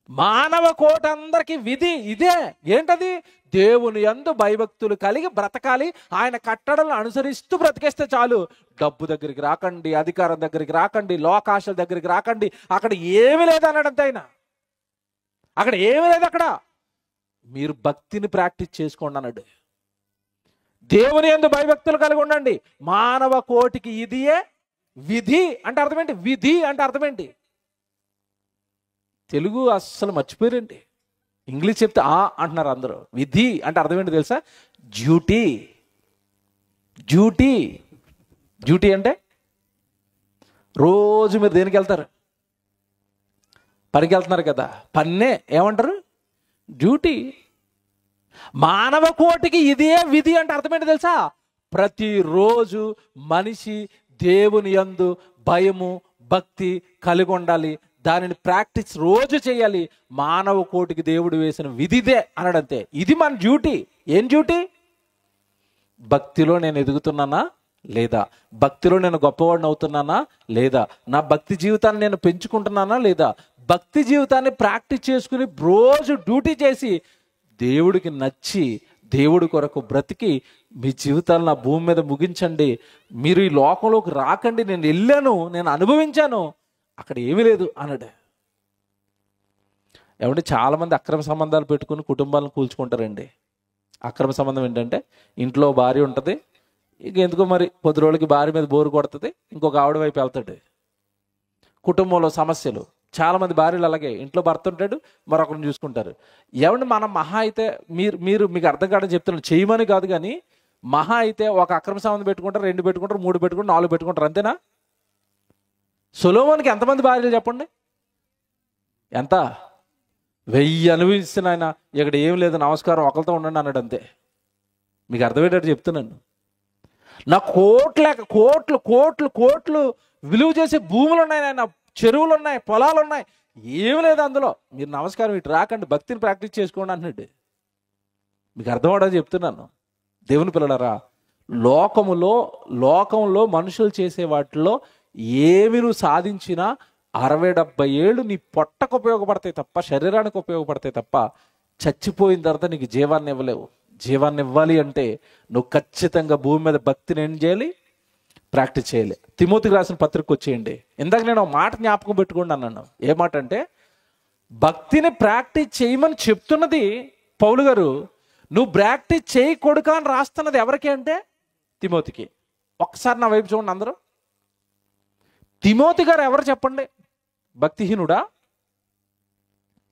మానవ కోటి అందరికి విధి ఇదే. ఏంటది? దేవుని యందు భయభక్తులు కలిగి బ్రతకాలి. ఆయన కట్టడలను అనుసరిస్తూ బ్రతికేస్తే చాలు. డబ్బు దగ్గరికి రాకండి, అధికారం దగ్గరికి రాకండి, లోకాశల దగ్గరికి రాకండి. అక్కడ ఏమీ లేదు అన్నాడంతే ఆయన. అక్కడ ఏమీ లేదు. అక్కడ మీరు భక్తిని ప్రాక్టీస్ చేసుకోండి అన్నాడు. దేవుని యందు భయభక్తులు కలిగి ఉండండి. మానవ కోటికి ఇదియే విధి అంటే అర్థం ఏంటి? విధి అంటే అర్థం ఏంటి? తెలుగు అస్సలు మర్చిపోయారండి. ఇంగ్లీష్ చెప్తే అంటున్నారు అందరూ. విధి అంటే అర్థం ఏంటి తెలుసా? డ్యూటీ. డ్యూటీ డ్యూటీ అంటే రోజు మీరు దేనికి వెళ్తారు? పనికి వెళ్తున్నారు కదా, పన్నే ఏమంటారు? డ్యూటీ. మానవ కోటికి ఇదే విధి అంటే అర్థం ఏంటి తెలుసా? ప్రతిరోజు మనిషి దేవుని యందు భయము భక్తి కలిగి ఉండాలి. దానిని ప్రాక్టీస్ రోజు చేయాలి. మానవ కోటికి దేవుడు వేసిన విధిదే అన్నాడంతే. ఇది మన డ్యూటీ. ఏం డ్యూటీ? భక్తిలో నేను ఎదుగుతున్నానా లేదా? భక్తిలో నేను గొప్పవాడిని అవుతున్నానా లేదా? నా భక్తి జీవితాన్ని నేను పెంచుకుంటున్నానా లేదా? భక్తి జీవితాన్ని ప్రాక్టీస్ చేసుకుని రోజు డ్యూటీ చేసి దేవుడికి నచ్చి దేవుడి కొరకు బ్రతికి మీ జీవితాలు నా భూమి మీద ముగించండి. మీరు ఈ లోకంలోకి రాకండి. నేను వెళ్ళాను, నేను అనుభవించాను, అక్కడ ఏమీ లేదు అన్నాడు. ఏమంటే చాలామంది అక్రమ సంబంధాలు పెట్టుకుని కుటుంబాలను కూల్చుకుంటారండి. అక్రమ సంబంధం ఏంటంటే ఇంట్లో భార్య ఉంటుంది, ఇక ఎందుకో మరి కొద్ది రోజులకి భార్య మీద బోరు కొడుతుంది, ఇంకొక ఆవిడ వైపు వెళ్తాడు. కుటుంబంలో సమస్యలు. చాలామంది భార్యలు అలాగే, ఇంట్లో భర్త ఉంటాడు, మరొకరిని చూసుకుంటారు. ఏమంటే మనం మహా అయితే మీకు అర్థం కాదని చెప్తున్నాను, చేయమని కాదు కానీ మహా అయితే ఒక అక్రమ సంబంధం పెట్టుకుంటారు, 2 పెట్టుకుంటారు, 3 పెట్టుకుంటారు, 4 పెట్టుకుంటారు, అంతేనా? సొలొమోనుకి ఎంతమంది భార్యలు చెప్పండి? ఎంత? 1000 అనుభవిస్తున్న ఆయన ఇక్కడ ఏం లేదు, నమస్కారం ఒకరితో ఉండండి అన్నాడు అంతే. మీకు అర్థమయ్యేటట్టు చెప్తున్నాను. నా కోట్లు కోట్లు కోట్లు విలువ చేసే భూములు ఉన్నాయి, ఆయన చెరువులు ఉన్నాయి, పొలాలు ఉన్నాయి, ఏమి లేదు అందులో. మీరు నమస్కారం ఇటు రాకండి, భక్తిని ప్రాక్టీస్ చేసుకోండి అన్నాడు. మీకు అర్థం అవడం చెప్తున్నాను. దేవుని పిల్లలారా, లోకంలో మనుషులు చేసే వాటిలో ఏమి నువ్వు సాధించినా 60-70 ఏళ్ళు నీ పొట్టకు ఉపయోగపడతాయి తప్ప, శరీరానికి ఉపయోగపడతాయి తప్ప, చచ్చిపోయిన తర్వాత నీకు జీవాన్ని ఇవ్వలేవు. జీవాన్ని ఇవ్వాలి అంటే నువ్వు ఖచ్చితంగా భూమి మీద భక్తిని ఏం చేయాలి? ప్రాక్టీస్ చేయాలి. తిమోతికి రాసిన పత్రిక వచ్చేయండి. ఇందాక నేను ఒక మాట జ్ఞాపకం పెట్టుకోండి అన్నాను. ఏ మాట అంటే, భక్తిని ప్రాక్టీస్ చేయమని చెప్తున్నది పౌలు గారు, నువ్వు ప్రాక్టీస్ చేయకూడక అని రాస్తున్నది ఎవరికి అంటే తిమోతికి. ఒక్కసారి నా వైపు చూడండి అందరూ. తిమోతి గారు ఎవరు చెప్పండి? భక్తిహీనుడా?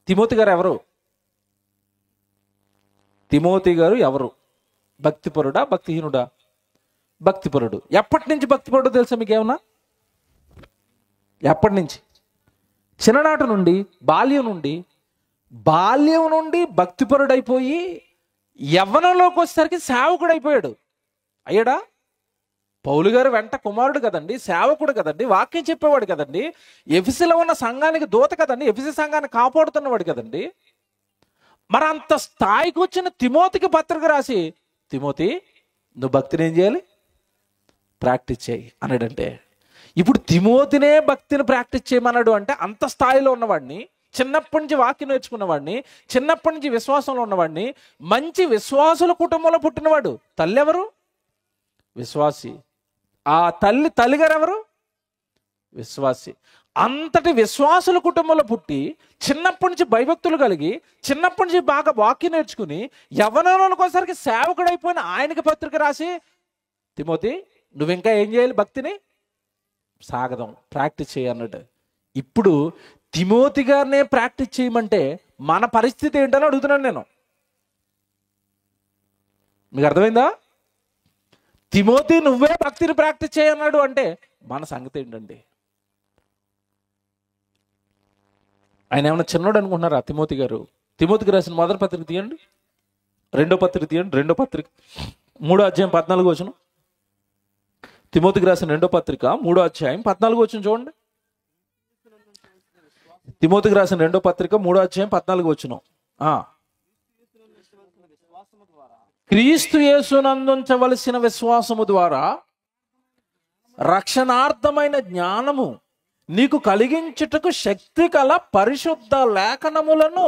తిమోతి గారు ఎవరు? తిమోతి గారు ఎవరు? భక్తిపరుడా భక్తిహీనుడా? భక్తిపరుడు. ఎప్పటి నుంచి భక్తిపరుడు తెలుసా మీకు ఏమన్నా? ఎప్పటి నుంచి? చిన్ననాటి నుండి, బాల్యం నుండి భక్తిపరుడైపోయి యవ్వనంలోకి వచ్చేసరికి సేవకుడు అయిపోయాడు. అయ్యాడా? పౌలు గారు వెంట కుమారుడు కదండి, సేవకుడు కదండి, వాక్యం చెప్పేవాడు కదండి, ఎఫెసులో ఉన్న సంఘానికి దూత కదండి, ఎఫెసు సంఘాన్ని కాపాడుతున్నవాడు కదండి. మరి అంత స్థాయికి వచ్చిన తిమోతికి పత్రిక రాసి, తిమోతి నువ్వు భక్తిని ఏం చేయాలి? ప్రాక్టీస్ చేయి అన్నాడంటే, ఇప్పుడు తిమోతినే భక్తిని ప్రాక్టీస్ చేయమన్నాడు అంటే, అంత స్థాయిలో ఉన్నవాడిని, చిన్నప్పటి నుంచి వాక్యం నేర్చుకున్నవాడిని, చిన్నప్పటి నుంచి విశ్వాసంలో ఉన్నవాడిని, మంచి విశ్వాసుల కుటుంబంలో పుట్టినవాడు. తల్లి ఎవరు? విశ్వాసి. ఆ తల్లిగారు ఎవరు? విశ్వాసి. అంతటి విశ్వాసుల కుటుంబంలో పుట్టి, చిన్నప్పటి నుంచి భయభక్తులు కలిగి, చిన్నప్పటి నుంచి బాగా వాక్యం నేర్చుకుని, యవ్వనంలోకి సేవకుడైపోయిన ఆయనకి పత్రిక రాసి, తిమోతి నువ్వు ఇంకా ఏం చేయాలి? భక్తిని సాగదాం, ప్రాక్టీస్ చేయి అన్నాడు. ఇప్పుడు తిమోతి గారినే ప్రాక్టీస్ చేయమంటే మన పరిస్థితి ఏంటని అడుగుతున్నాను నేను. మీకు అర్థమైందా? తిమోతి నువ్వే భక్తిని ప్రాక్టీస్ చేయన్నాడు అంటే మన సంగతి ఏంటండి? ఆయన ఏమైనా చిన్నోడు అనుకుంటున్నారా తిమోతి గారు? తిమోతికి రాసిన మొదటి పత్రిక తీయండి, రెండో పత్రిక తీయండి, 3:14 తిమోతికి రాసిన 3:14 చూడండి. తిమోతికి రాసిన 3:14 క్రీస్తు యేసునందుంచవలసిన విశ్వాసము ద్వారా రక్షణార్థమైన జ్ఞానము నీకు కలిగించుటకు శక్తి కల పరిశుద్ధ లేఖనములను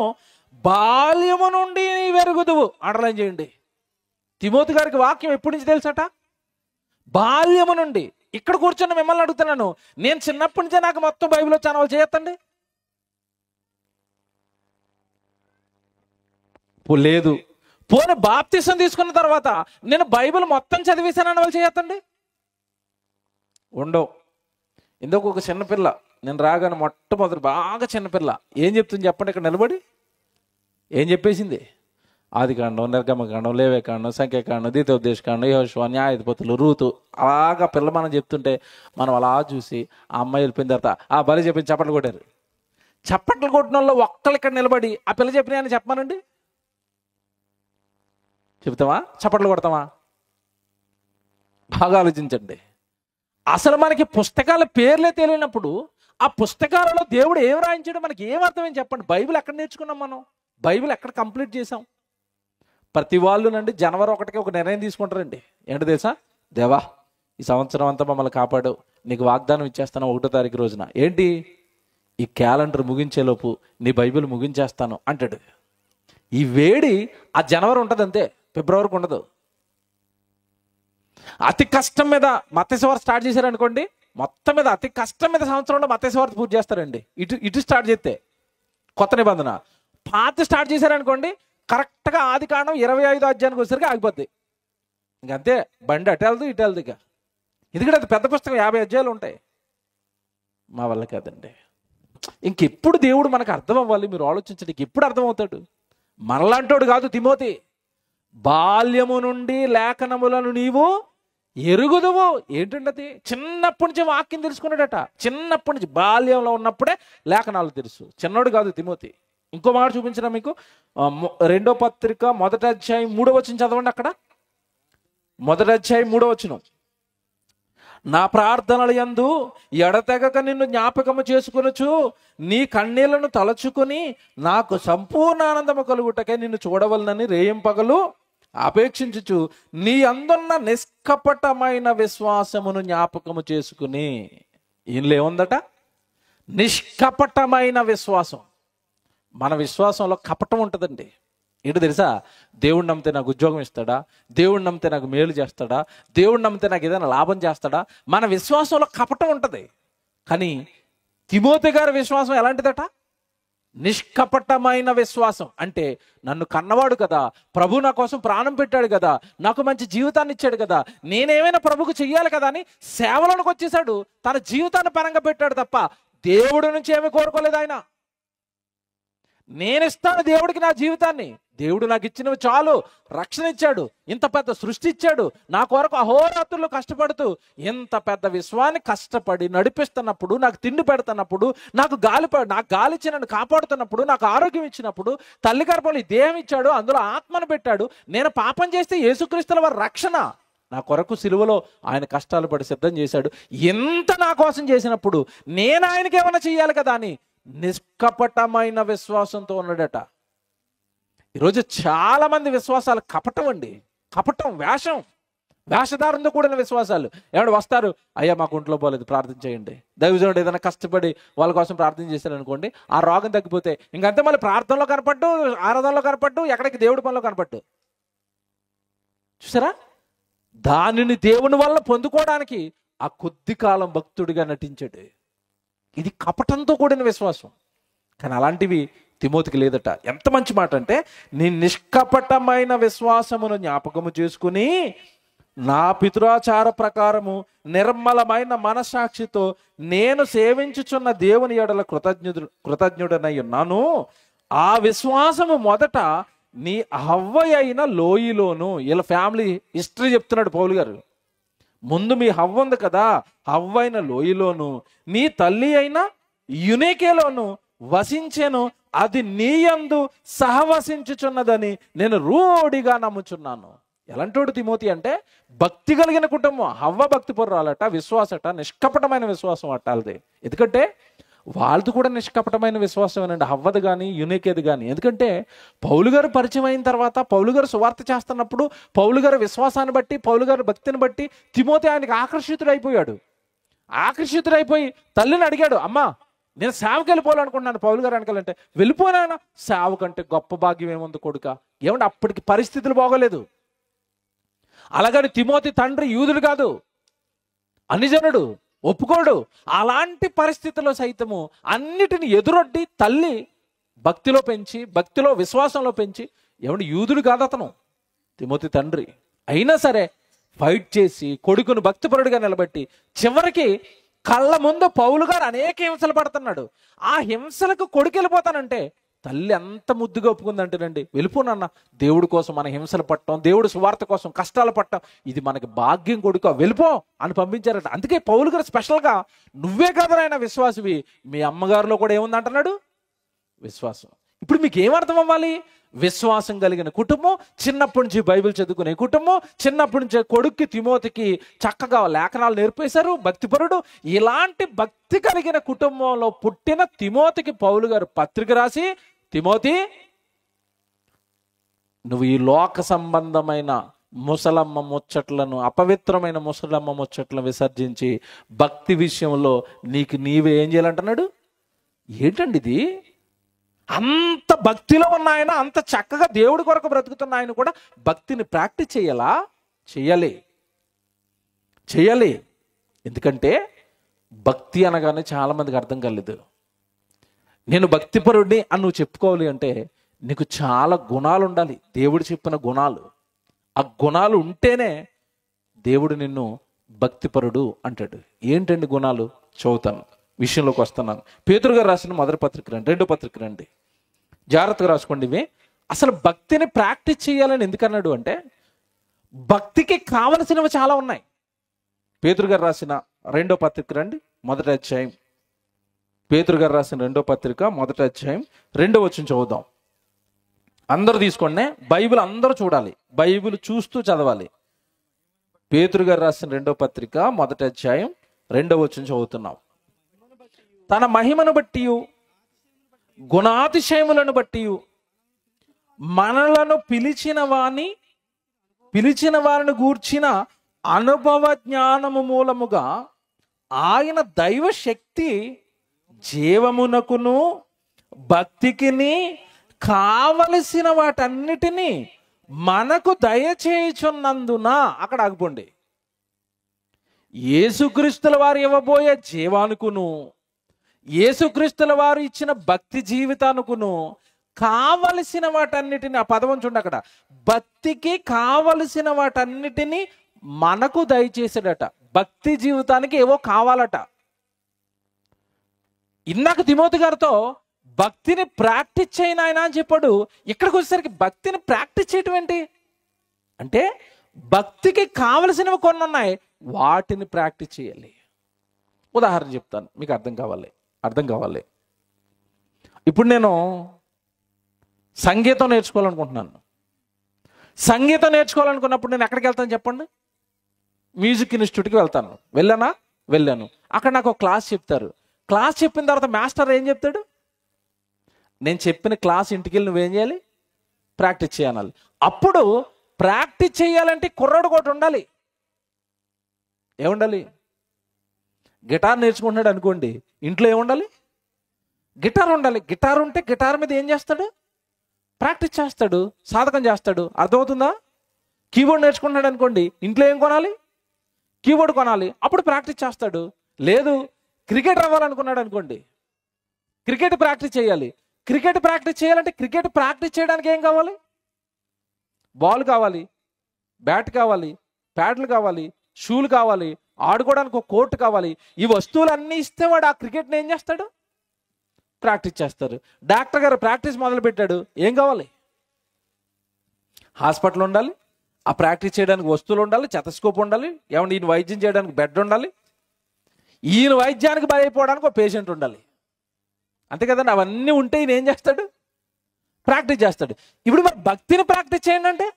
బాల్యము నుండి వెరుగుదువు. అండర్లైన్ చేయండి. తిమోతి గారికి వాక్యం ఎప్పటి నుంచి తెలుసట? బాల్యము నుండి. ఇక్కడ కూర్చొని మిమ్మల్ని అడుగుతున్నాను, నేను చిన్నప్పటి నుంచే నాకు మొత్తం బైబిల్ ఛానల్ చేయొద్దండి? లేదు. పోనీ బాప్తిసం తీసుకున్న తర్వాత నేను బైబిల్ మొత్తం చదివేశానని వాళ్ళు చేయొద్దండి? ఉండవు. ఇందుకు ఒక చిన్నపిల్ల, నేను రాగానే మొట్టమొదటి బాగా చిన్నపిల్ల ఏం చెప్తుంది చెప్పండి? ఇక్కడ నిలబడి ఏం చెప్పేసింది? ఆదికాండం, నిర్గమకాండం, లేవికాండం, సంఖ్యాకాండం, ద్వితీయోపదేశకాండం, యెహోషువ, న్యాయాధిపతులు, రూతు, అలాగా పిల్ల మనం చెప్తుంటే మనం అలా చూసి ఆ అమ్మాయి వెళ్ళిపోయిన తర్వాత ఆ బలి చెప్పింది చప్పట్లు కొట్టారు. చప్పట్లు కొట్టిన వాళ్ళు ఒక్కళ్ళు ఇక్కడ నిలబడి ఆ పిల్ల చెప్పిన అని చెప్పమానండి. చెప్తావా? చప్పట్లు కొడతావా? బాగా ఆలోచించండి. అసలు మనకి పుస్తకాల పేర్లే తెలియనప్పుడు ఆ పుస్తకాలలో దేవుడు ఏం రాయించాడో మనకి ఏం అర్థమని చెప్పండి. బైబిల్ ఎక్కడ నేర్చుకున్నాం మనం? బైబిల్ ఎక్కడ కంప్లీట్ చేసాం? ప్రతి వాళ్ళు నండి జనవరి 1కి ఒక నిర్ణయం తీసుకుంటారండి. ఏంటి తెలుసా? దేవా ఈ సంవత్సరం అంతా మమ్మల్ని కాపాడు, నీకు వాగ్దానం ఇచ్చేస్తాను 1వ తారీఖు రోజున. ఏంటి? ఈ క్యాలెండర్ ముగించేలోపు నీ బైబిల్ ముగించేస్తాను అంటాడు. ఈ వేడి ఆ జనవరి ఉంటుంది అంతే, ఫిబ్రవరికి ఉండదు. అతి కష్టం మీద మత్తయి స్టార్ట్ చేశారనుకోండి, మొత్తం మీద అతి కష్టం మీద సంవత్సరంలో మత్తయి పూర్తి చేస్తారండి. ఇటు స్టార్ట్ చేస్తే కొత్త నిబంధన. పాత స్టార్ట్ చేశారనుకోండి, కరెక్ట్గా ఆదికాండం 25వ అధ్యాయానికి వచ్చేసరికి ఆగిపోద్ది. ఇంకంతే, బండి అటు వెళ్దు ఇటు వెళ్దు. ఇక ఎందుకంటే అది పెద్ద పుస్తకం, 50 అధ్యాయాలు ఉంటాయి. మా వల్ల కాదండి. ఇంకెప్పుడు దేవుడు మనకు అర్థం అవ్వాలి? మీరు ఆలోచించండి. ఎప్పుడు అర్థమవుతాడు? మనలాంటోడు కాదు తిమోతి. బాల్యము నుండి లేఖనములను నీవు ఎరుగుదువు. ఏంటండి అది? చిన్నప్పటి నుంచి వాక్యం తెలుసుకున్నాడట. చిన్నప్పటి నుంచి బాల్యంలో ఉన్నప్పుడే లేఖనాలు తెలుసు. చిన్నోడు కాదు తిమోతి. ఇంకో మాట చూపించిన మీకు, 2వ పత్రిక 1వ అధ్యాయం 3వ వచనం చదవండి. అక్కడ 1వ అధ్యాయం 3వ వచనం, నా ప్రార్థనల యందు ఎడతెగక నిన్ను జ్ఞాపకము చేసుకొనుచు నీ కన్నీళ్లను తలచుకొని నాకు సంపూర్ణ ఆనందము కలుగుటకే నిన్ను చూడవలనని రేయింపగలు అపేక్షించుచు నీ అందున్న నిష్కపటమైన విశ్వాసమును జ్ఞాపకము చేసుకుని. ఈయనలో ఏముందట? నిష్కపటమైన విశ్వాసం. మన విశ్వాసంలో కపటం ఉంటుందండి. ఏంటో తెలుసా? దేవుడిని నమ్మితే నాకు ఉద్యోగం ఇస్తాడా, దేవుడిని నమ్మితే నాకు మేలు చేస్తాడా, దేవుడిని నమ్మితే నాకు ఏదైనా లాభం చేస్తాడా, మన విశ్వాసంలో కపటం ఉంటుంది. కానీ తిమోతి గారి విశ్వాసం ఎలాంటిదట? నిష్కపటమైన విశ్వాసం. అంటే నన్ను కన్నవాడు కదా, ప్రభు నా కోసం ప్రాణం పెట్టాడు కదా, నాకు మంచి జీవితాన్ని ఇచ్చాడు కదా, నేనేమైనా ప్రభుకు చెయ్యాలి కదా అని సేవలోనికి వచ్చేసాడు. తన జీవితాన్ని పరంగా పెట్టాడు తప్ప దేవుడి నుంచి ఏమీ కోరుకోలేదు ఆయన. నేను ఇస్తాను దేవుడికి నా జీవితాన్ని, దేవుడు నాకు ఇచ్చినవి చాలు, రక్షణ ఇచ్చాడు, ఇంత పెద్ద సృష్టి ఇచ్చాడు, నా కొరకు అహోరాత్రులు కష్టపడుతూ ఇంత పెద్ద విశ్వాన్ని కష్టపడి నడిపిస్తున్నప్పుడు, నాకు తిండి పెడుతున్నప్పుడు, నాకు గాలి ఇచ్చి నన్ను కాపాడుతున్నప్పుడు, నాకు ఆరోగ్యం ఇచ్చినప్పుడు, తల్లి గర్భంలో దేహం ఇచ్చాడు, అందులో ఆత్మను పెట్టాడు. నేను పాపం చేస్తే యేసుక్రీస్తుల వారి రక్షణ నా కొరకు సిలువలో ఆయన కష్టాలు పడి సిద్ధం చేశాడు. ఎంత నా కోసం చేసినప్పుడు నేను ఆయనకి ఏమైనా చెయ్యాలి కదా అని నిష్కపటమైన విశ్వాసంతో ఉన్నాడట. ఈరోజు చాలా మంది విశ్వాసాలు కపటం అండి. కపటం, వేషధారంతో కూడిన విశ్వాసాలు. ఏమంటే వస్తారు, అయ్యా మాకు ఒంట్లో పోలేదు ప్రార్థన చేయండి. దైవజనుడు ఏదైనా కష్టపడి వాళ్ళ కోసం ప్రార్థన చేశారు అనుకోండి, ఆ రోగం తగ్గిపోతే ఇంకంతే మళ్ళీ ప్రార్థనలో కనపడ్డు, ఆరాధనలో కనపడ్డు, ఎక్కడికి దేవుడి పనిలో కనపడ్డు. చూసారా? దానిని దేవుని వల్ల పొందుకోవడానికి ఆ కొద్ది కాలం భక్తుడిగా నటించాడు. ఇది కపటంతో కూడిన విశ్వాసం. కానీ అలాంటివి తిమోతికి లేదట. ఎంత మంచి మాట అంటే, నీ నిష్కపటమైన విశ్వాసమును జ్ఞాపకము చేసుకుని నా పితృాచార ప్రకారము నిర్మలమైన మనసాక్షితో నేను సేవించుచున్న దేవుని ఎడల కృతజ్ఞుడనై ఉన్నాను. ఆ విశ్వాసము మొదట నీ హవ్వ అయిన లోయలోను. ఇలా ఫ్యామిలీ హిస్టరీ చెప్తున్నాడు పౌలు గారు. ముందు మీ హవ్వ ఉంది కదా, హవ్వ అయిన లోయలోను నీ తల్లి అయిన యునేకేలోను వసించెను, అది నీ యందు సహవసించుచున్నదని నేను రూఢిగా నమ్ముచున్నాను. ఎలాంటోడు తిమోతి అంటే భక్తి కలిగిన కుటుంబం. హవ్వ భక్తి పొర్రాలట, విశ్వాసట, నిష్కపటమైన విశ్వాసం అట్టాలది. ఎందుకంటే వాళ్ళది కూడా నిష్కపటమైన విశ్వాసమేనండి, హవ్వది కానీ యునేకేది కానీ. ఎందుకంటే పౌలు గారు పరిచయం అయిన తర్వాత, పౌలు గారు సువార్త చేస్తున్నప్పుడు, పౌలు గారి విశ్వాసాన్ని బట్టి, పౌలు గారి భక్తిని బట్టి తిమోతి ఆయనకి ఆకర్షితుడైపోయాడు. ఆకర్షితుడైపోయి తల్లిని అడిగాడు, అమ్మా నేను సేవకి వెళ్ళిపోవాలనుకుంటున్నాను. పౌలు గారు వెనకాలంటే వెళ్ళిపోయినా, సేవ కంటే గొప్ప భాగ్యం ఏముంది కొడుక. ఏమంటే అప్పటికి పరిస్థితులు బాగోలేదు. అలాగని తిమోతి తండ్రి యూదుడు కాదు, అన్యజనుడు, ఒప్పుకోడు. అలాంటి పరిస్థితుల్లో సైతము అన్నిటిని ఎదురొడ్డి తల్లి భక్తిలో పెంచి, భక్తిలో విశ్వాసంలో పెంచి, ఏమంటే యూదుడు కాదు అతను, తిమోతి తండ్రి అయినా సరే ఫైట్ చేసి కొడుకును భక్తిపరుడిగా నిలబెట్టి చివరికి కళ్ళ ముందు పౌలు గారు అనేక హింసలు పడుతున్నాడు. ఆ హింసలకు కొడుకు వెళ్ళిపోతానంటే తల్లి ఎంత ముద్దుగా ఒప్పుకుందంటేనండి, వెళ్ళిపోనన్న, దేవుడి కోసం మన హింసలు పట్టడం, దేవుడి సువార్త కోసం కష్టాలు పట్టడం, ఇది మనకి భాగ్యం కొడుకు, వెళ్ళిపో అని పంపించారట. అందుకే పౌలు గారు స్పెషల్గా నువ్వే కదనైనా విశ్వాసవి, మీ అమ్మగారిలో కూడా ఏముంది అంటున్నాడు? విశ్వాసం. ఇప్పుడు మీకు ఏమర్థం అవ్వాలి? విశ్వాసం కలిగిన కుటుంబం, చిన్నప్పటి నుంచి బైబిల్ చదువుకునే కుటుంబం, చిన్నప్పటి నుంచి కొడుక్కి తిమోతికి చక్కగా లేఖనాలు నేర్పేశారు, భక్తిపరుడు. ఇలాంటి భక్తి కలిగిన కుటుంబంలో పుట్టిన తిమోతికి పౌలు గారు పత్రిక రాసి, తిమోతి నువ్వు ఈ లోక సంబంధమైన ముసలమ్మ ముచ్చట్లను, అపవిత్రమైన ముసలమ్మ ముచ్చట్లను విసర్జించి భక్తి విషయంలో నీకు నీవే ఏం చేయాలంటున్నాడు. ఏంటండి ఇది? అంత భక్తిలో ఉన్న ఆయన, అంత చక్కగా దేవుడి కొరకు బ్రతుకుతున్న ఆయన కూడా భక్తిని ప్రాక్టీస్ చేయాలి. ఎందుకంటే భక్తి అనగానే చాలా మందికి అర్థం కాలేదు. నేను భక్తిపరుడిని అని నువ్వు చెప్పుకోవాలి అంటే నీకు చాలా గుణాలు ఉండాలి, దేవుడు చెప్పిన గుణాలు. ఆ గుణాలు ఉంటేనే దేవుడు నిన్ను భక్తిపరుడు అంటాడు. ఏంటండి గుణాలు? చదువుతాను, విషయంలోకి వస్తున్నాను. పేతురు గారు రాసిన మొదటి పత్రిక రండి, రెండో పత్రిక రండి, జాగ్రత్తగా రాసుకోండి. ఇవి అసలు భక్తిని ప్రాక్టీస్ చేయాలని ఎందుకన్నాడు అంటే, భక్తికి కావలసినవి చాలా ఉన్నాయి. పేతురు గారు రాసిన రెండో పత్రిక రండి, మొదటి అధ్యాయం. పేతురు గారు రాసిన రెండో పత్రిక మొదటి అధ్యాయం 2వ వచనం చదువుదాం. అందరూ తీసుకోండి, బైబిల్ అందరూ చూడాలి, బైబిల్ చూస్తూ చదవాలి. పేతురు గారు రాసిన రెండో పత్రిక మొదటి అధ్యాయం 2వ వచనం చదువుతున్నాం. తన మహిమను బట్టి, గుణాతిశయములను బట్టి మనలను పిలిచిన వాని పిలిచిన వారిని గూర్చిన అనుభవ జ్ఞానము మూలముగా ఆయన దైవ శక్తి జీవమునకును భక్తికిని కావలసిన వాటన్నిటినీ మనకు దయచేయుచున్నందున, అక్కడ ఆగిపోండి, యేసుక్రీస్తుల వారు ఇవ్వబోయే జీవానుకును యేసుక్రీస్తుల వారు ఇచ్చిన భక్తి జీవితానుకును కావలసిన వాటన్నిటిని, ఆ పదం చూడండి అక్కడ, భక్తికి కావలసిన వాటన్నిటినీ మనకు దయచేసాడట. భక్తి జీవితానికి ఏవో కావాలట. ఇందాక తిమోతి గారితో భక్తిని ప్రాక్టీస్ చేయను ఆయన అని చెప్పాడు. ఇక్కడికి వచ్చేసరికి భక్తిని ప్రాక్టీస్ చేయటం ఏంటి అంటే, భక్తికి కావలసినవి కొన్ని ఉన్నాయి, వాటిని ప్రాక్టీస్ చేయాలి. ఉదాహరణ చెప్తాను, మీకు అర్థం కావాలి. ఇప్పుడు నేను సంగీతం నేర్చుకోవాలనుకుంటున్నాను. సంగీతం నేర్చుకోవాలనుకున్నప్పుడు నేను ఎక్కడికి వెళ్తాను చెప్పండి? మ్యూజిక్ ఇన్స్టిట్యూట్కి వెళ్తాను. వెళ్ళాను. అక్కడ నాకు ఒక క్లాస్ చెప్తారు. క్లాస్ చెప్పిన తర్వాత మాస్టర్ ఏం చెప్తాడు? నేను చెప్పిన క్లాస్ ఇంటికి వెళ్ళి నువ్వేం చేయాలి? ప్రాక్టీస్ చేయాలి. అప్పుడు ప్రాక్టీస్ చేయాలంటే కుర్రాడు కూడా ఉండాలి. ఏముండాలి? గిటార్ నేర్చుకుంటున్నాడు అనుకోండి, ఇంట్లో ఏముండాలి? గిటార్ ఉండాలి. గిటార్ ఉంటే గిటార్ మీద ఏం చేస్తాడు? ప్రాక్టీస్ చేస్తాడు, సాధకం చేస్తాడు. అర్థమవుతుందా? కీబోర్డ్ నేర్చుకుంటున్నాడు అనుకోండి, ఇంట్లో ఏం కొనాలి? కీబోర్డ్ కొనాలి, అప్పుడు ప్రాక్టీస్ చేస్తాడు. లేదు, క్రికెట్ అవ్వాలనుకున్నాడు అనుకోండి, క్రికెట్ ప్రాక్టీస్ చేయాలి. క్రికెట్ ప్రాక్టీస్ చేయాలంటే క్రికెట్ ప్రాక్టీస్ చేయడానికి ఏం కావాలి? బాల్ కావాలి, బ్యాట్ కావాలి, ప్యాడ్లు కావాలి, షూలు కావాలి, ఆడుకోవడానికి ఒక కోర్టు కావాలి. ఈ వస్తువులన్నీ ఇస్తే వాడు ఆ క్రికెట్ని ఏం చేస్తాడు? ప్రాక్టీస్ చేస్తారు. డాక్టర్ గారు ప్రాక్టీస్ మొదలు పెట్టాడు, ఏం కావాలి? హాస్పిటల్ ఉండాలి, ఆ ప్రాక్టీస్ చేయడానికి వస్తువులు ఉండాలి, చెతస్కోప్ ఉండాలి, ఏమంటే ఈయన వైద్యం చేయడానికి బెడ్ ఉండాలి, ఈయన వైద్యానికి బలైపోవడానికి ఒక పేషెంట్ ఉండాలి. అంతే కదండి. అవన్నీ ఉంటే ఈయన ఏం చేస్తాడు? ప్రాక్టీస్ చేస్తాడు. ఇప్పుడు మరి భక్తిని ప్రాక్టీస్ చేయండి అంటే,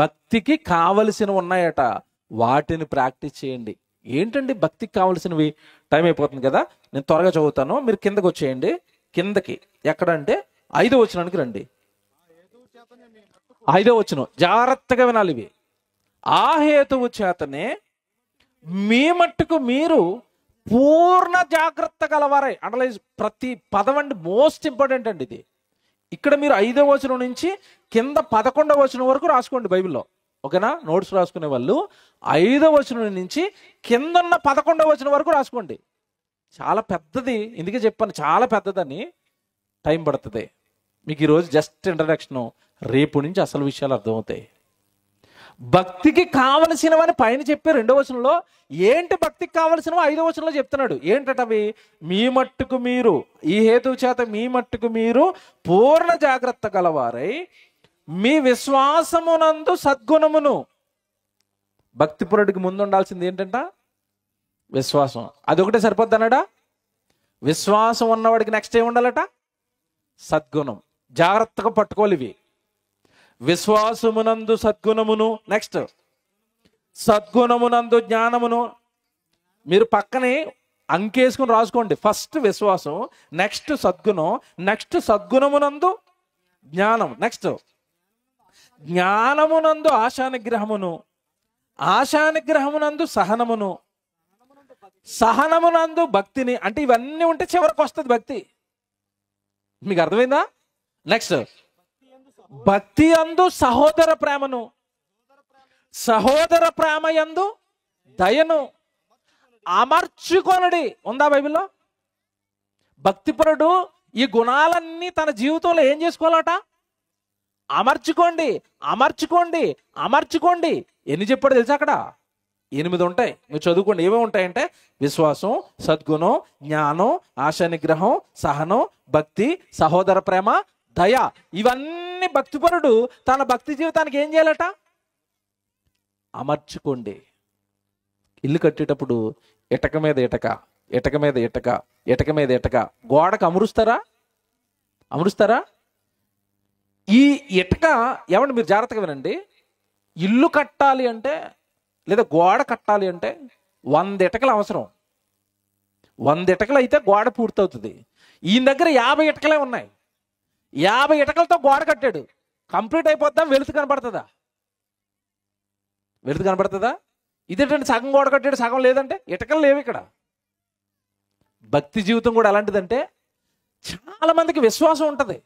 భక్తికి కావలసినవి ఉన్నాయట, వాటిని ప్రాక్టీస్ చేయండి. ఏంటండి భక్తికి కావలసినవి? టైం అయిపోతుంది కదా, నేను త్వరగా చదువుతాను, మీరు కిందకు వచ్చేయండి. కిందకి ఎక్కడంటే 5వ వచనానికి రండి. 5వ వచనం జాగ్రత్తగా వినాలి ఇవి. ఆ హేతువు చేతనే మీ మట్టుకు మీరు పూర్ణ జాగ్రత్త గలవారై. అనలైజ్ ప్రతి పదం అండి, మోస్ట్ ఇంపార్టెంట్ అండి ఇది. ఇక్కడ మీరు 5వ వచనం నుంచి కింద 11వ వచనం వరకు రాసుకోండి బైబిల్లో, ఓకేనా? నోట్స్ రాసుకునే వాళ్ళు 5వ వచనం నుంచి కింద ఉన్న 11వ వచనం వరకు రాసుకోండి. చాలా పెద్దది, ఎందుకే చెప్పాను చాలా పెద్దదని. టైం పడుతుంది మీకు. ఈరోజు జస్ట్ ఇంట్రడక్షన్, రేపు నుంచి అసలు విషయాలు అర్థమవుతాయి. భక్తికి కావలసినవని పైన చెప్పే 2వ వచనంలో, ఏంటి భక్తికి కావలసినవో 5వ వచనంలో చెప్తున్నాడు. ఏంటవి? మీ మట్టుకు మీరు, ఈ హేతువు చేత మీ మట్టుకు మీరు పూర్ణ జాగ్రత్త గలవారై మీ విశ్వాసమునందు సద్గుణమును. భక్తిపరుడికి ముందు ఉండాల్సింది ఏంటంట? విశ్వాసం. అదొకటే సరిపోద్ది అన్నాడా? విశ్వాసం ఉన్నవాడికి నెక్స్ట్ ఏమి ఉండాలట? సద్గుణం. జాగ్రత్తగా పట్టుకోవాలి ఇవి. విశ్వాసమునందు సద్గుణమును, నెక్స్ట్ సద్గుణమునందు జ్ఞానమును. మీరు పక్కనే అంకేసుకుని రాసుకోండి. ఫస్ట్ విశ్వాసం, నెక్స్ట్ సద్గుణం, నెక్స్ట్ సద్గుణమునందు జ్ఞానం, నెక్స్ట్ జ్ఞానమునందు ఆశానిగ్రహమును, ఆశానిగ్రహమునందు సహనమును, సహనమునందు భక్తిని. అంటే ఇవన్నీ ఉంటే చివరికి వస్తుంది భక్తి. మీకు అర్థమైందా? నెక్స్ట్ భక్తి యందు సహోదర ప్రేమను, సహోదర ప్రేమ యందు దయను అమర్చుకొనడి. ఉందా బైబిల్లో? భక్తిపరుడు ఈ గుణాలన్నీ తన జీవితంలో ఏం చేసుకోవాలట? అమర్చుకోండి, అమర్చుకోండి, అమర్చుకోండి. ఎన్ని చెప్పాడు తెలుసా? అక్కడ 8 ఉంటాయి. మీరు చదువుకోండి. ఏమేమి ఉంటాయంటే విశ్వాసం, సద్గుణం, జ్ఞానం, ఆశానిగ్రహం, సహనం, భక్తి, సహోదర ప్రేమ, దయ. ఇవన్నీ భక్తిపరుడు తన భక్తి జీవితానికి ఏం చేయాలట? అమర్చుకోండి. ఇల్లు కట్టేటప్పుడు ఇటక మీద ఇటక, ఇటక మీద ఇటక, ఇటక మీద ఇటక గోడకు అమరుస్తారా? అమరుస్తారా? ఈ ఇటక ఏమంటే, మీరు జాగ్రత్తగా వినండి, ఇల్లు కట్టాలి అంటే లేదా గోడ కట్టాలి అంటే 100 ఇటకలు అవసరం. 100 ఇటకలు అయితే గోడ పూర్తవుతుంది. ఈయన దగ్గర 50 ఇటకలే ఉన్నాయి. 50 ఇటకలతో గోడ కట్టాడు. కంప్లీట్ అయిపోద్దా? వెలుతు కనపడుతుందా? వెలుతు కనపడుతుందా? ఇదేంటంటే సగం గోడ కట్టాడు సగం లేదంటే, ఇటకలు లేవు ఇక్కడ. భక్తి జీవితం కూడా ఎలాంటిదంటే, చాలా మందికి విశ్వాసం ఉంటుంది.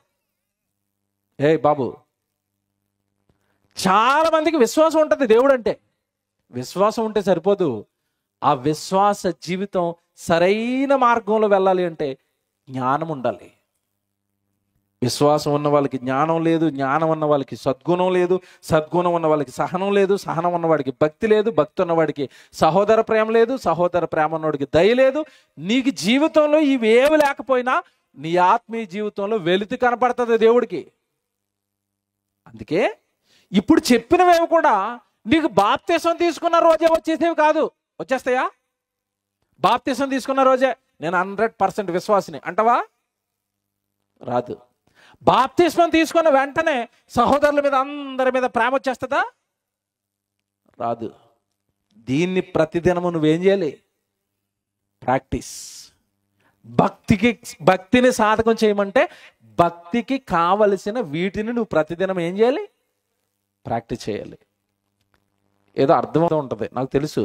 బాబు, చాలా మందికి విశ్వాసం ఉంటుంది దేవుడు అంటే. విశ్వాసం ఉంటే సరిపోదు. ఆ విశ్వాస జీవితం సరైన మార్గంలో వెళ్ళాలి అంటే జ్ఞానం ఉండాలి. విశ్వాసం ఉన్న వాళ్ళకి జ్ఞానం లేదు, జ్ఞానం ఉన్న వాళ్ళకి సద్గుణం లేదు, సద్గుణం ఉన్న వాళ్ళకి సహనం లేదు, సహనం ఉన్నవాడికి భక్తి లేదు, భక్తి ఉన్నవాడికి సహోదర ప్రేమ లేదు, సహోదర ప్రేమ ఉన్నవాడికి దయ లేదు. నీకు జీవితంలో ఇవేవి లేకపోయినా నీ ఆత్మీయ జీవితంలో వెలితి కనపడుతుంది దేవుడికి. అందుకే ఇప్పుడు చెప్పినవేవి కూడా నీకు బాప్తిసం తీసుకున్న రోజే వచ్చేసేవి కాదు. వచ్చేస్తాయా? బాప్తిసం తీసుకున్న రోజే నేను 100% విశ్వాసిని అంటవా? రాదు. బాప్తిస్మం తీసుకున్న వెంటనే సహోదరుల మీద అందరి మీద ప్రేమ వచ్చేస్తుందా? రాదు. దీన్ని ప్రతిదినము నువ్వేం చేయాలి? ప్రాక్టీస్. భక్తిని సాధకం చేయమంటే భక్తికి కావలసిన వీటిని నువ్వు ప్రతిదినం ఏం చేయాలి? ప్రాక్టీస్ చేయాలి. ఏదో అర్థమవుతూ ఉంటుంది నాకు తెలుసు,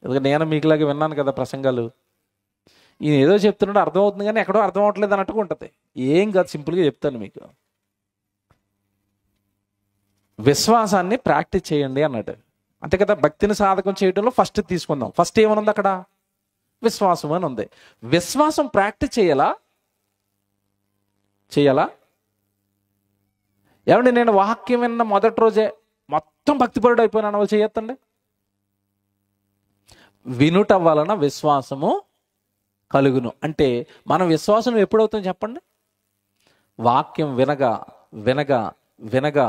ఎందుకంటే నేను మీకులాగే విన్నాను కదా ప్రసంగాలు. ఈయన ఏదో చెప్తున్నాడు అర్థమవుతుంది కానీ ఎక్కడో అర్థం అవ్వట్లేదు అన్నట్టుగా ఉంటుంది. ఏం కాదు, సింపుల్గా చెప్తాను మీకు. విశ్వాసాన్ని ప్రాక్టీస్ చేయండి అన్నాడు. అంతే కదా. భక్తిని సాధకం చేయడంలో ఫస్ట్ తీసుకుందాం. ఫస్ట్ ఏమనుంది అక్కడ? విశ్వాసం అని ఉంది. విశ్వాసం ప్రాక్టీస్ చేయాలా? ఏమండి, నేను వాక్యం విన్న మొదటి రోజే మొత్తం భక్తిపరుడు అయిపోయినాను వాళ్ళు చేయొద్దండి. వినుట వలన విశ్వాసము కలుగును అంటే మనం విశ్వాసం ఎప్పుడవుతుందో చెప్పండి? వాక్యం వినగా వినగా వినగా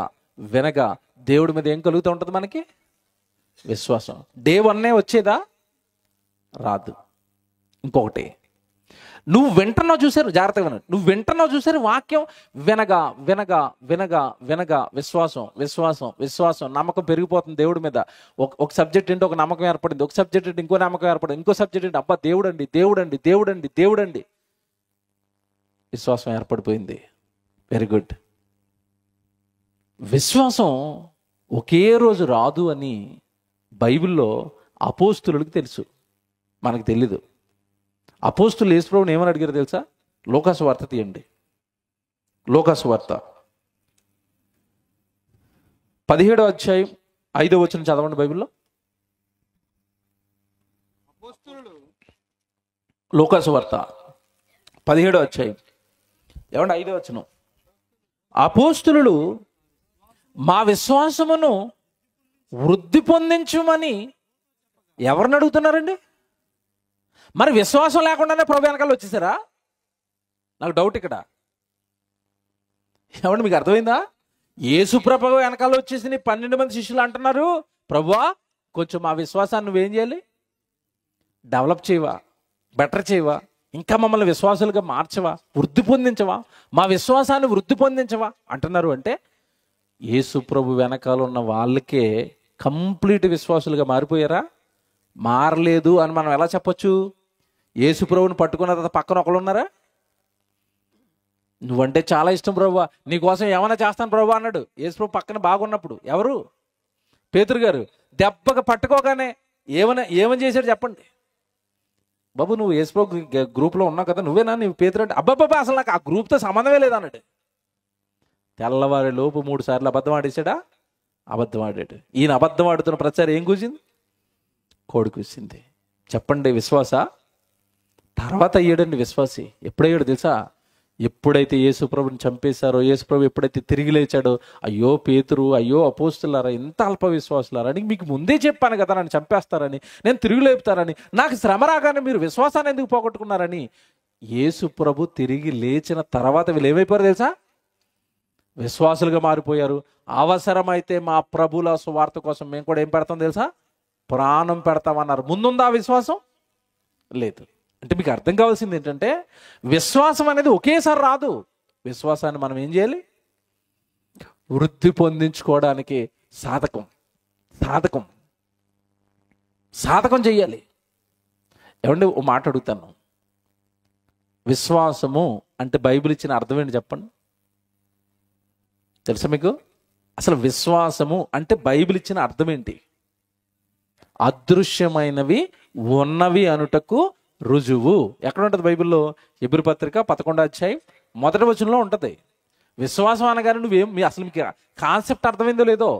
వినగా దేవుడి మీద ఏం కలుగుతూ ఉంటుంది మనకి? విశ్వాసం. డే 1 వచ్చేదా? రాదు. ఇంకొకటి, నువ్వు వింటున్నావు చూసారు, జాగ్రత్తగా వినండి. నువ్వు వింటున్నావు చూసారు, వాక్యం వినగా వినగా వినగా వినగా విశ్వాసం విశ్వాసం విశ్వాసం నమ్మకం పెరిగిపోతుంది దేవుడి మీద. ఒక సబ్జెక్ట్ ఏంటో ఒక నమ్మకం ఏర్పడింది, ఒక సబ్జెక్ట్ ఏంటి ఇంకో నమ్మకం ఏర్పడింది, ఇంకో సబ్జెక్ట్ ఏంటి అబ్బా దేవుడండి దేవుడండి దేవుడండి దేవుడండి, విశ్వాసం ఏర్పడిపోయింది. Very good. విశ్వాసం ఒకే రోజు రాదు అని బైబిల్లో అపోస్తులకు తెలుసు, మనకు తెలీదు. అపోస్తులు యేసుప్రభువుని ఏమని అడిగారు తెలుసా? లోకాసు వార్త తీయండి. లోకాసు వార్త 17వ అధ్యాయం 5వ వచనం చదవండి బైబిల్లో. లోకాసు వార్త 17వ అధ్యాయం ఏమంటే 5వ వచనం. అపోస్తులు మా విశ్వాసమును వృద్ధి పొందించుమని ఎవరిని అడుగుతున్నారండి? మరి విశ్వాసం లేకుండానే ప్రభు వెనకాల వచ్చేసారా? నాకు డౌట్ ఇక్కడ. ఏమంటే మీకు అర్థమైందా? యేసు ప్రభు వెనకాల వచ్చేసి 12 మంది శిష్యులు అంటున్నారు, ప్రభువా కొంచెం మా విశ్వాసాన్ని నువ్వేం చేయాలి? డెవలప్ చేయవా, బెటర్ చేయవా, ఇంకా మమ్మల్ని విశ్వాసులుగా మార్చవా, వృద్ధి పొందించవా, మా విశ్వాసాన్ని వృద్ధి పొందించవా అంటున్నారు. అంటే యేసు ప్రభు వెనకాల ఉన్న వాళ్ళకే కంప్లీట్ విశ్వాసులుగా మారిపోయారా? మారలేదు అని మనం ఎలా చెప్పొచ్చు? యేసు ప్రభువుని పట్టుకున్న తర్వాత పక్కన ఒకళ్ళు ఉన్నారా? నువ్వంటే చాలా ఇష్టం ప్రభువా, నీకోసం ఏమైనా చేస్తాను ప్రభు అన్నాడు యేసు ప్రభు పక్కన బాగున్నప్పుడు. ఎవరు? పేతురు గారు. దెబ్బగా పట్టుకోగానే ఏమని చేశాడు చెప్పండి? బాబు నువ్వు యేసు ప్రభు గ్రూప్లో ఉన్నావు కదా, నువ్వేనా నువ్వు పేతురు అంటే? అబ్బాబ్బా అసలు నాకు ఆ గ్రూప్తో సంబంధమే లేదన్నాడు. తెల్లవారి లోపు 3 సార్లు అబద్ధం ఆడేశాడా? అబద్ధం ఆడాడు. ఈయన అబద్ధం ఆడుతున్న ప్రతిసారి ఏం కూసింది? కోడి కూసింది. చెప్పండి, విశ్వాస? తర్వాత అయ్యాడండి విశ్వాసి. ఎప్పుడయ్యాడు తెలుసా? ఎప్పుడైతే యేసు ప్రభుని చంపేశారో, యేసు ప్రభు ఎప్పుడైతే తిరిగి లేచాడో, అయ్యో పేతురు, అయ్యో అపోస్తులారా, ఎంత అల్ప విశ్వాసులారా, అని మీకు ముందే చెప్పాను కదా నన్ను చంపేస్తారని, నేను తిరిగి లేపుతారని, నాకు శ్రమ రాగానే మీరు విశ్వాసాన్ని ఎందుకు పోగొట్టుకున్నారని. యేసు ప్రభు తిరిగి లేచిన తర్వాత వీళ్ళు ఏమైపోయారు తెలుసా? విశ్వాసులుగా మారిపోయారు. అవసరమైతే మా ప్రభుల సువార్త కోసం మేము కూడా ఏం పెడతాం తెలుసా? ప్రాణం పెడతామన్నారు. ముందుందా విశ్వాసం? లేదు. అంటే మీకు అర్థం కావాల్సింది ఏంటంటే విశ్వాసం అనేది ఒకేసారి రాదు. విశ్వాసాన్ని మనం ఏం చేయాలి? వృద్ధి పొందించుకోవడానికి సాధకం సాధకం సాధకం చెయ్యాలి. ఏమంటే ఓ మాట అడుగుతాను, విశ్వాసము అంటే బైబిల్ ఇచ్చిన అర్థం ఏంటి చెప్పండి? తెలుసా మీకు? అసలు విశ్వాసము అంటే బైబిల్ ఇచ్చిన అర్థం ఏంటి? అదృశ్యమైనవి ఉన్నవి అనుటకు రుజువు. ఎక్కడ ఉంటుంది బైబిల్లో? హెబ్రీ పత్రిక 11వ అధ్యాయం 1వ వచనంలో ఉంటుంది. విశ్వాసం అనగానే అసలు మీకు కాన్సెప్ట్ అర్థమైందో లేదో.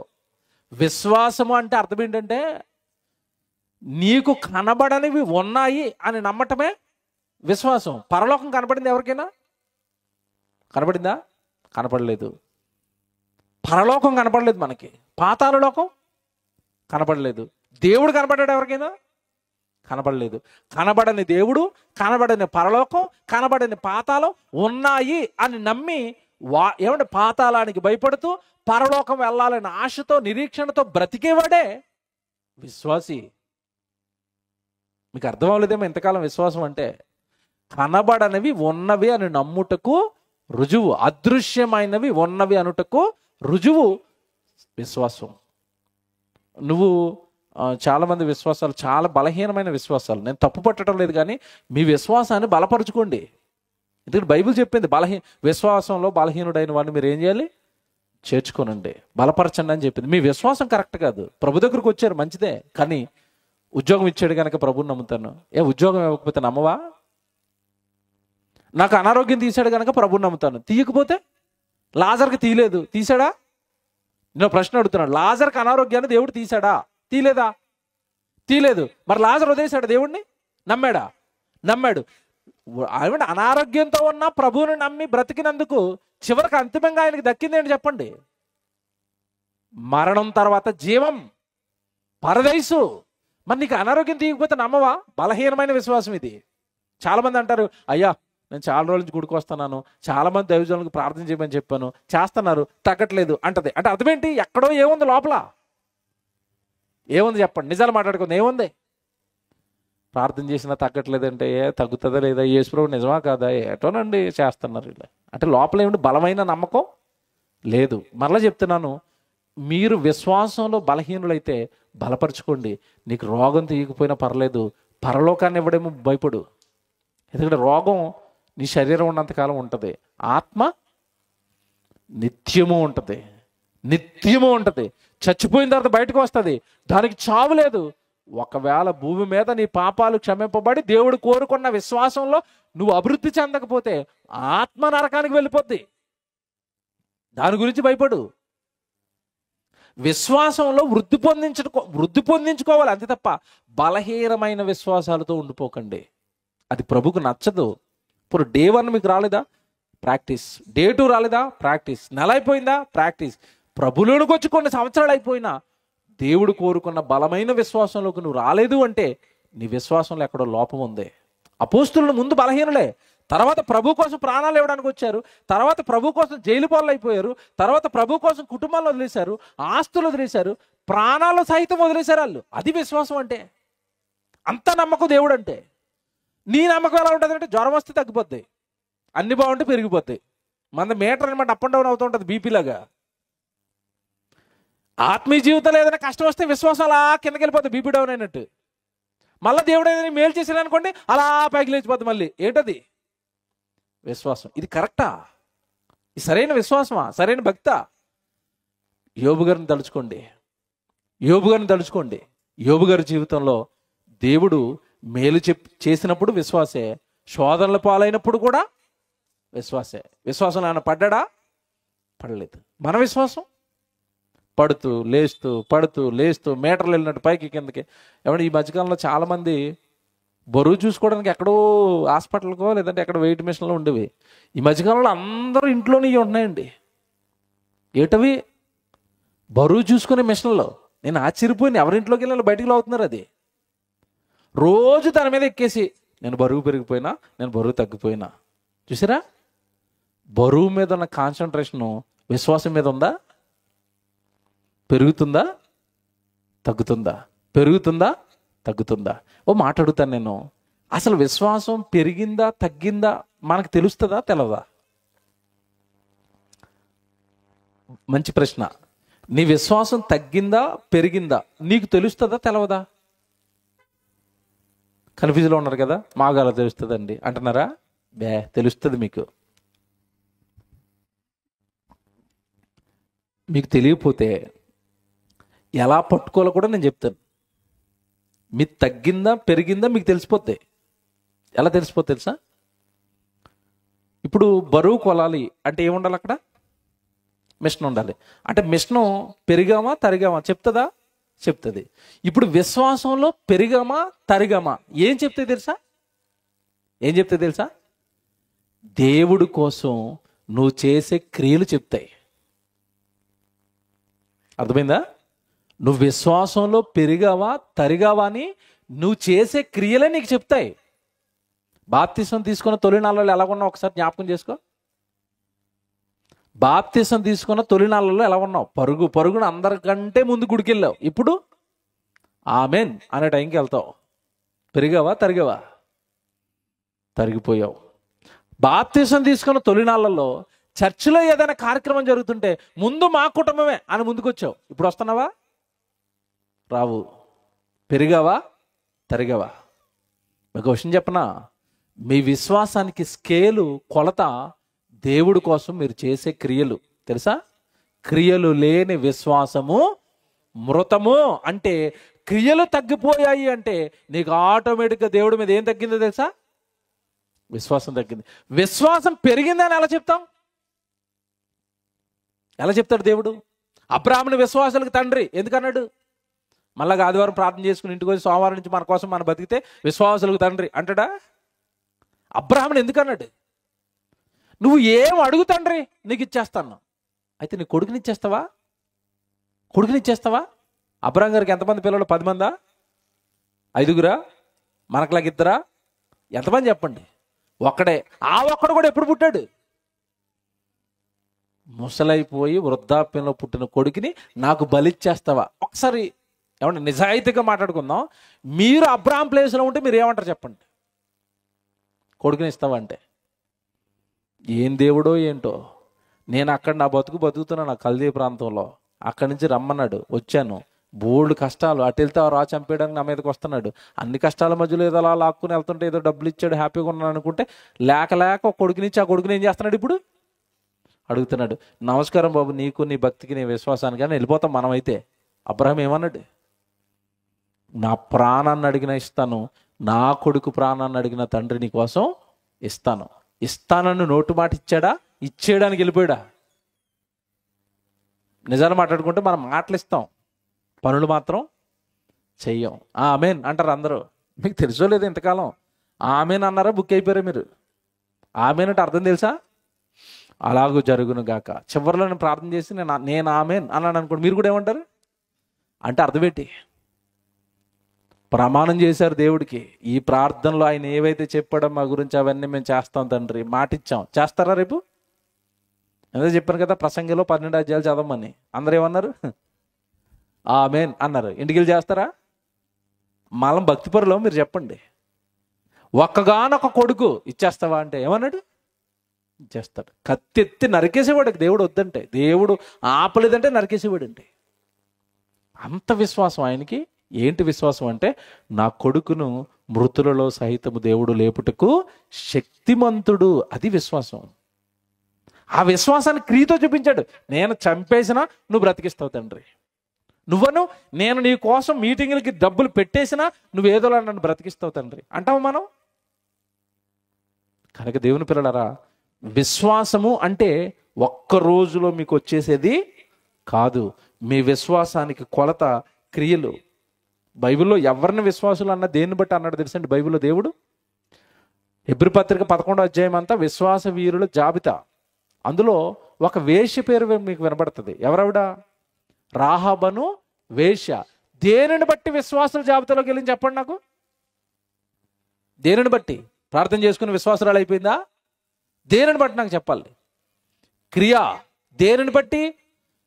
విశ్వాసము అంటే అర్థం ఏంటంటే నీకు కనబడనివి ఉన్నాయి అని నమ్మటమే విశ్వాసం. పరలోకం కనబడింది ఎవరికైనా? కనబడిందా? కనపడలేదు. పరలోకం కనపడలేదు మనకి. పాతాళ లోకం కనపడలేదు. దేవుడు కనపడ్డాడు ఎవరికైనా? కనబడలేదు. కనబడని దేవుడు, కనబడని పరలోకం, కనబడని పాతాళం ఉన్నాయి అని నమ్మి ఏమంటే పాతాళానికి భయపడుతూ పరలోకం వెళ్ళాలని ఆశతో నిరీక్షణతో బ్రతికేవాడే విశ్వాసి. మీకు అర్థం అవ్వలేదేమో ఇంతకాలం విశ్వాసం అంటే? కనబడనివి ఉన్నవి అని నమ్ముటకు రుజువు, అదృశ్యమైనవి ఉన్నవి అనుటకు రుజువు విశ్వాసం. నువ్వు చాలామంది విశ్వాసాలు చాలా బలహీనమైన విశ్వాసాలు, నేను తప్పు పట్టడం లేదు, కానీ మీ విశ్వాసాన్ని బలపరుచుకోండి. ఎందుకంటే బైబిల్ చెప్పింది విశ్వాసంలో బలహీనుడైన వాడిని మీరు ఏం చేయాలి? చేర్చుకోనండి, బలపరచండి అని చెప్పింది. మీ విశ్వాసం కరెక్ట్ కాదు. ప్రభు దగ్గరకు వచ్చారు మంచిదే, కానీ ఉద్యోగం ఇచ్చాడు కనుక ప్రభుని నమ్ముతాను. ఉద్యోగం ఇవ్వకపోతే నమ్మవా? నాకు అనారోగ్యం తీశాడు కనుక ప్రభుని నమ్ముతాను. తీయకపోతే? లాజర్కి తీయలేదు, తీసాడా? నేను ప్రశ్న అడుగుతున్నాను. లాజర్కి అనారోగ్యాన్ని దేవుడు తీశాడా? తీలేదా? తీలేదు. మరి లాజర్ వదిలేశాడు దేవుడిని? నమ్మాడా? నమ్మాడు. అనారోగ్యంతో ఉన్న ప్రభువుని నమ్మి బ్రతికినందుకు చివరికి అంతిమంగా ఆయనకి దక్కింది ఏంటి చెప్పండి? మరణం తర్వాత జీవం, పరదైసు. మరి నీకు అనారోగ్యం తీయకపోతే నమ్మవా? బలహీనమైన విశ్వాసం ఇది. చాలామంది అంటారు, అయ్యా నేను చాలా రోజుల నుంచి గుడికి వస్తున్నాను, చాలామంది దైవజనులకు ప్రార్థన చేయమని చెప్పాను, చేస్తున్నారు, తగ్గట్లేదు అంటది. అంటే అర్థమేంటి? ఎక్కడో ఏముంది లోపల? ఏముంది చెప్పండి, నిజాలు మాట్లాడుకుంది. ఏముంది? ప్రార్థన చేసినా తగ్గట్లేదంటే తగ్గుతుందా లేదా? యేసుప్రభు నిజమా కాదా? ఏటోనండి చేస్తున్నారు ఇలా అంటే లోపల ఏమిటి? బలమైన నమ్మకం లేదు. మరలా చెప్తున్నాను, మీరు విశ్వాసంలో బలహీనులైతే బలపరచుకోండి. నీకు రోగం తీయకపోయినా పర్లేదు, పరలోకాన్ని ఇవ్వడేమో భయపడు. ఎందుకంటే రోగం నీ శరీరం ఉన్నంతకాలం ఉంటుంది, ఆత్మ నిత్యము ఉంటుంది. నిత్యము ఉంటుంది. చచ్చిపోయిన తర్వాత బయటకు వస్తుంది, దానికి చావు లేదు. ఒకవేళ భూమి మీద నీ పాపాలు క్షమింపబడి దేవుడు కోరుకున్న విశ్వాసంలో నువ్వు అభివృద్ధి చెందకపోతే ఆత్మ నరకానికి వెళ్ళిపోద్ది. దాని గురించి భయపడు. విశ్వాసంలో వృద్ధి పొందించుకోవాలి అంతే తప్ప బలహీనమైన విశ్వాసాలతో ఉండిపోకండి. అది ప్రభుకు నచ్చదు. ఇప్పుడు డే 1 మీకు రాలేదా? ప్రాక్టీస్. డే 2 రాలేదా? ప్రాక్టీస్. నెల అయిపోయిందా? ప్రాక్టీస్. ప్రభులోనికి వచ్చి కొన్ని సంవత్సరాలు అయిపోయినా దేవుడు కోరుకున్న బలమైన విశ్వాసంలోకి నువ్వు రాలేదు అంటే నీ విశ్వాసంలో ఎక్కడో లోపం ఉంది. అపోస్తులు ముందు బలహీనలే, తర్వాత ప్రభు కోసం ప్రాణాలు ఇవ్వడానికి వచ్చారు, తర్వాత ప్రభు కోసం జైలు పాలు అయిపోయారు, తర్వాత ప్రభు కోసం కుటుంబాలు వదిలేశారు, ఆస్తులు వదిలేశారు, ప్రాణాలు సైతం వదిలేశారు వాళ్ళు. అది విశ్వాసం అంటే. అంత నమ్మకం దేవుడు అంటే. నీ నమ్మకం ఎలా ఉంటుంది అంటే జ్వరం వస్తే తగ్గిపోద్ది, అన్ని బాగుంటే పెరిగిపోతాయి. మన మీటర్ అనమాట అప్ అండ్ డౌన్ అవుతూ ఉంటుంది బీపీలాగా. ఆత్మీయ జీవితంలో ఏదైనా కష్టం వస్తే విశ్వాసం అలా కిందకి వెళ్ళిపోతుంది, బీపీ డౌన్ అయినట్టు. మళ్ళీ దేవుడు ఏదైనా మేలు చేసాడు అనుకోండి, అలా పైకి లేచిపోతుంది మళ్ళీ. ఏంటది? విశ్వాసం. ఇది కరెక్టా? ఇది సరైన విశ్వాసమా? సరైన భక్తా? యోబు గారిని తలుచుకోండి. యోబు గారి జీవితంలో దేవుడు మేలు చేసినప్పుడు విశ్వాసే, శోధనల పాలైనప్పుడు కూడా విశ్వాసే. విశ్వాసంలో ఆయన పడ్డా? పడలేదు. మన విశ్వాసం పడుతూ లేస్తూ మీటర్లు వెళ్ళినట్టు పైకి కిందకి. ఏమంటే ఈ మధ్యకాలంలో చాలామంది బరువు చూసుకోవడానికి ఎక్కడో హాస్పిటల్కో లేదంటే ఎక్కడ వెయిట్ మిషన్లో ఉండేవి. ఈ మధ్యకాలంలో అందరూ ఇంట్లోనే ఉంటున్నాయండి. ఏటవి? బరువు చూసుకునే మిషన్లో. నేను ఆశ్చర్యపోయిన, ఎవరింట్లోకి వెళ్ళి బయటికి లాగుతున్నారు అది. రోజు దాని మీద ఎక్కేసి నేను బరువు పెరిగిపోయినా, నేను బరువు తగ్గిపోయినా. చూసారా? బరువు మీద ఉన్న కాన్సన్ట్రేషను విశ్వాసం మీద ఉందా? పెరుగుతుందా తగ్గుతుందా? పెరుగుతుందా తగ్గుతుందా? ఓ మాట అడుగుతాను నేను, అసలు విశ్వాసం పెరిగిందా తగ్గిందా మనకు తెలుస్తుందా తెలవదా? మంచి ప్రశ్న. నీ విశ్వాసం తగ్గిందా పెరిగిందా నీకు తెలుస్తుందా తెలవదా? కన్ఫ్యూజ్లో ఉన్నారు కదా. మాకు అలా తెలుస్తుందండి అంటున్నారా? తెలుస్తుంది. మీకు తెలియకపోతే ఎలా పట్టుకోవాలో కూడా నేను చెప్తాను. మీ తగ్గిందా పెరిగిందా మీకు తెలిసిపోద్ది. ఎలా తెలిసిపోద్ది తెలుసా? ఇప్పుడు బరువు కొలాలి అంటే ఏముండాలి అక్కడ? మిషన్ ఉండాలి. అంటే మిషను పెరిగామా తరిగామా చెప్తుందా? చెప్తుంది. ఇప్పుడు విశ్వాసంలో పెరిగామా తరిగామా ఏం చెప్తే తెలుసా? ఏం చెప్తే తెలుసా? దేవుడి కోసం నువ్వు చేసే క్రియలు చెప్తాయి. అర్థమైందా? నువ్వు విశ్వాసంలో పెరిగావా తరిగావా అని నువ్వు చేసే క్రియలే నీకు చెప్తాయి. బాప్తిసం తీసుకున్న తొలినాళ్ళలో ఎలా ఉన్నావు ఒకసారి జ్ఞాపకం చేసుకో. బాప్తిసం తీసుకున్న తొలినాళ్ళలో ఎలా ఉన్నావు? పరుగున అందరికంటే ముందు గుడికి వెళ్ళావు. ఇప్పుడు ఆమెన్ అనే టైంకి వెళ్తావు. పెరిగావా తరిగావా? తరిగిపోయావు. బాప్తిసం తీసుకున్న తొలినాళ్ళలో చర్చిలో ఏదైనా కార్యక్రమం జరుగుతుంటే ముందు మా కుటుంబమే అని ముందుకు వచ్చావు. ఇప్పుడు వస్తున్నావా? రావు. పెరిగావా తరిగావా? మీకు విషయం చెప్పనా? మీ విశ్వాసానికి స్కేలు కొలత దేవుడి కోసం మీరు చేసే క్రియలు. తెలుసా? క్రియలు లేని విశ్వాసము మృతము. అంటే క్రియలు తగ్గిపోయాయి అంటే నీకు ఆటోమేటిక్గా దేవుడి మీద ఏం తగ్గిందో తెలుసా? విశ్వాసం తగ్గింది. విశ్వాసం పెరిగిందని ఎలా చెప్తాం? ఎలా చెప్తాడు దేవుడు? అబ్రాహాముని విశ్వాసాలకు తండ్రి ఎందుకన్నాడు? మళ్ళా ఆదివారం ప్రార్థన చేసుకుని ఇంటికి వచ్చి సోమవారం నుంచి మన కోసం మనం బతికితే విశ్వాసాలకు తండ్రి అంటాడా? అబ్రాహాముని ఎందుకన్నాడు? నువ్వు ఏం అడుగు తండ్రి నీకు ఇచ్చేస్తాను. అయితే నీ కొడుకునిచ్చేస్తావా? కొడుకునిచ్చేస్తావా? అబ్రాహాం గారికి ఎంతమంది పిల్లలు? 10 మందా? 5గురా? మనకులాగా 2రా? ఎంతమంది చెప్పండి? ఒక్కడే. ఆ ఒక్కడు కూడా ఎప్పుడు పుట్టాడు? ముసలైపోయి వృద్ధాప్యంలో పుట్టిన కొడుకుని నాకు బలిచ్చేస్తావా? ఒకసారి ఏమంటే నిజాయితీగా మాట్లాడుకుందాం. మీరు అబ్రాహాం ప్లేస్లో ఉంటే మీరు ఏమంటారు చెప్పండి? కొడుకుని ఇస్తావా అంటే ఏం దేవుడో ఏంటో. నేను అక్కడ నా బతుకుతున్నాను నా కల్దీ ప్రాంతంలో. అక్కడి నుంచి రమ్మన్నాడు, వచ్చాను. బోల్డ్ కష్టాలు. అటు వెళ్తే రా చంపేయడానికి నా మీదకి వస్తున్నాడు. అన్ని కష్టాల మధ్యలో ఏదో అలా లాక్కుని వెళ్తుంటే ఏదో డబ్బులు ఇచ్చాడు హ్యాపీగా ఉన్నాను అనుకుంటే లేక ఒక కొడుకునిచ్చి ఆ కొడుకుని ఏం చేస్తున్నాడు? ఇప్పుడు అడుగుతున్నాడు, నమస్కారం బాబు, నీకు నీ భక్తికి నీ విశ్వాసానికి అని వెళ్ళిపోతాం మనమైతే. అబ్రహాం ఏమన్నాడు? నా ప్రాణాన్ని అడిగినా ఇస్తాను, నా కొడుకు ప్రాణాన్ని అడిగిన తండ్రి నీ కోసం ఇస్తానని నోటు మాట ఇచ్చాడా? ఇచ్చేయడానికి వెళ్ళిపోయాడా? నిజాలు మాట్లాడుకుంటే మనం మాటలు ఇస్తాం, పనులు మాత్రం చెయ్యం. ఆమెన్ అంటారు అందరూ. మీకు తెలుసో లేదు ఇంతకాలం ఆమెన్ అన్నారా బుక్ అయిపోయారా మీరు? ఆమెన్ అంటే అర్థం తెలుసా? అలాగూ జరుగును గాక. చివరిలో నేను ప్రార్థన చేసి నేను ఆమెన్ అన్నాను అనుకోండి, మీరు కూడా ఏమంటారు? అంటే అర్థమేంటి? ప్రమాణం చేశారు దేవుడికి. ఈ ప్రార్థనలో ఆయన ఏవైతే చెప్పాడో మా గురించి అవన్నీ మేము చేస్తాం తండ్రి, మాట ఇచ్చాం. చేస్తారా రేపు? ఏదో చెప్పాను కదా ప్రసంగిలో 12 అధ్యాయాలు చదవమని. అందరూ ఏమన్నారు? ఆమెన్ అన్నారు. ఇంటికి వెళ్ళి చేస్తారా? మనం భక్తిపరులో మీరు చెప్పండి. ఒక్కగానొక్క కొడుకు ఇచ్చేస్తావా అంటే ఏమన్నాడు? ఇచ్చేస్తాడు. కత్తెత్తి నరికేసేవాడికి దేవుడు వద్దంటే, దేవుడు ఆపలేదంటే నరికేసేవాడు అంటే. అంత విశ్వాసం ఆయనకి. ఏంటి విశ్వాసం అంటే, నా కొడుకును మృతులలో సహితము దేవుడు లేపుటకు శక్తిమంతుడు. అది విశ్వాసం. ఆ విశ్వాసాన్ని క్రియతో చూపించాడు. నేను చంపేసినా నువ్వు బ్రతికిస్తావు తండ్రి. నేను నీ కోసం మీటింగులకి డబ్బులు పెట్టేసినా నువ్వేదోలా నన్ను బ్రతికిస్తావు తండ్రి అంటావు మనం. కనుక దేవుని పిల్లలారా, విశ్వాసము అంటే ఒక్క రోజులో మీకు వచ్చేసేది కాదు. మీ విశ్వాసానికి కొలత క్రియలు. బైబిల్లో ఎవరిని విశ్వాసులు అన్న దేన్ని బట్టి అన్నాడు తెలుసండి బైబిల్లో దేవుడు? హెబ్రీ పత్రిక 11వ అధ్యాయం అంతా విశ్వాస వీరుల జాబితా. అందులో ఒక వేశ్య పేరు మీకు వినబడుతుంది. ఎవరవిడ? రాహాబను వేశ్య. దేనిని బట్టి విశ్వాసుల జాబితాలోకి వెళ్ళి చెప్పండి నాకు. దేనిని బట్టి? ప్రార్థన చేసుకుని విశ్వాసురాలు అయిపోయిందా? దేనిని బట్టి నాకు చెప్పాలి. క్రియ దేనిని బట్టి?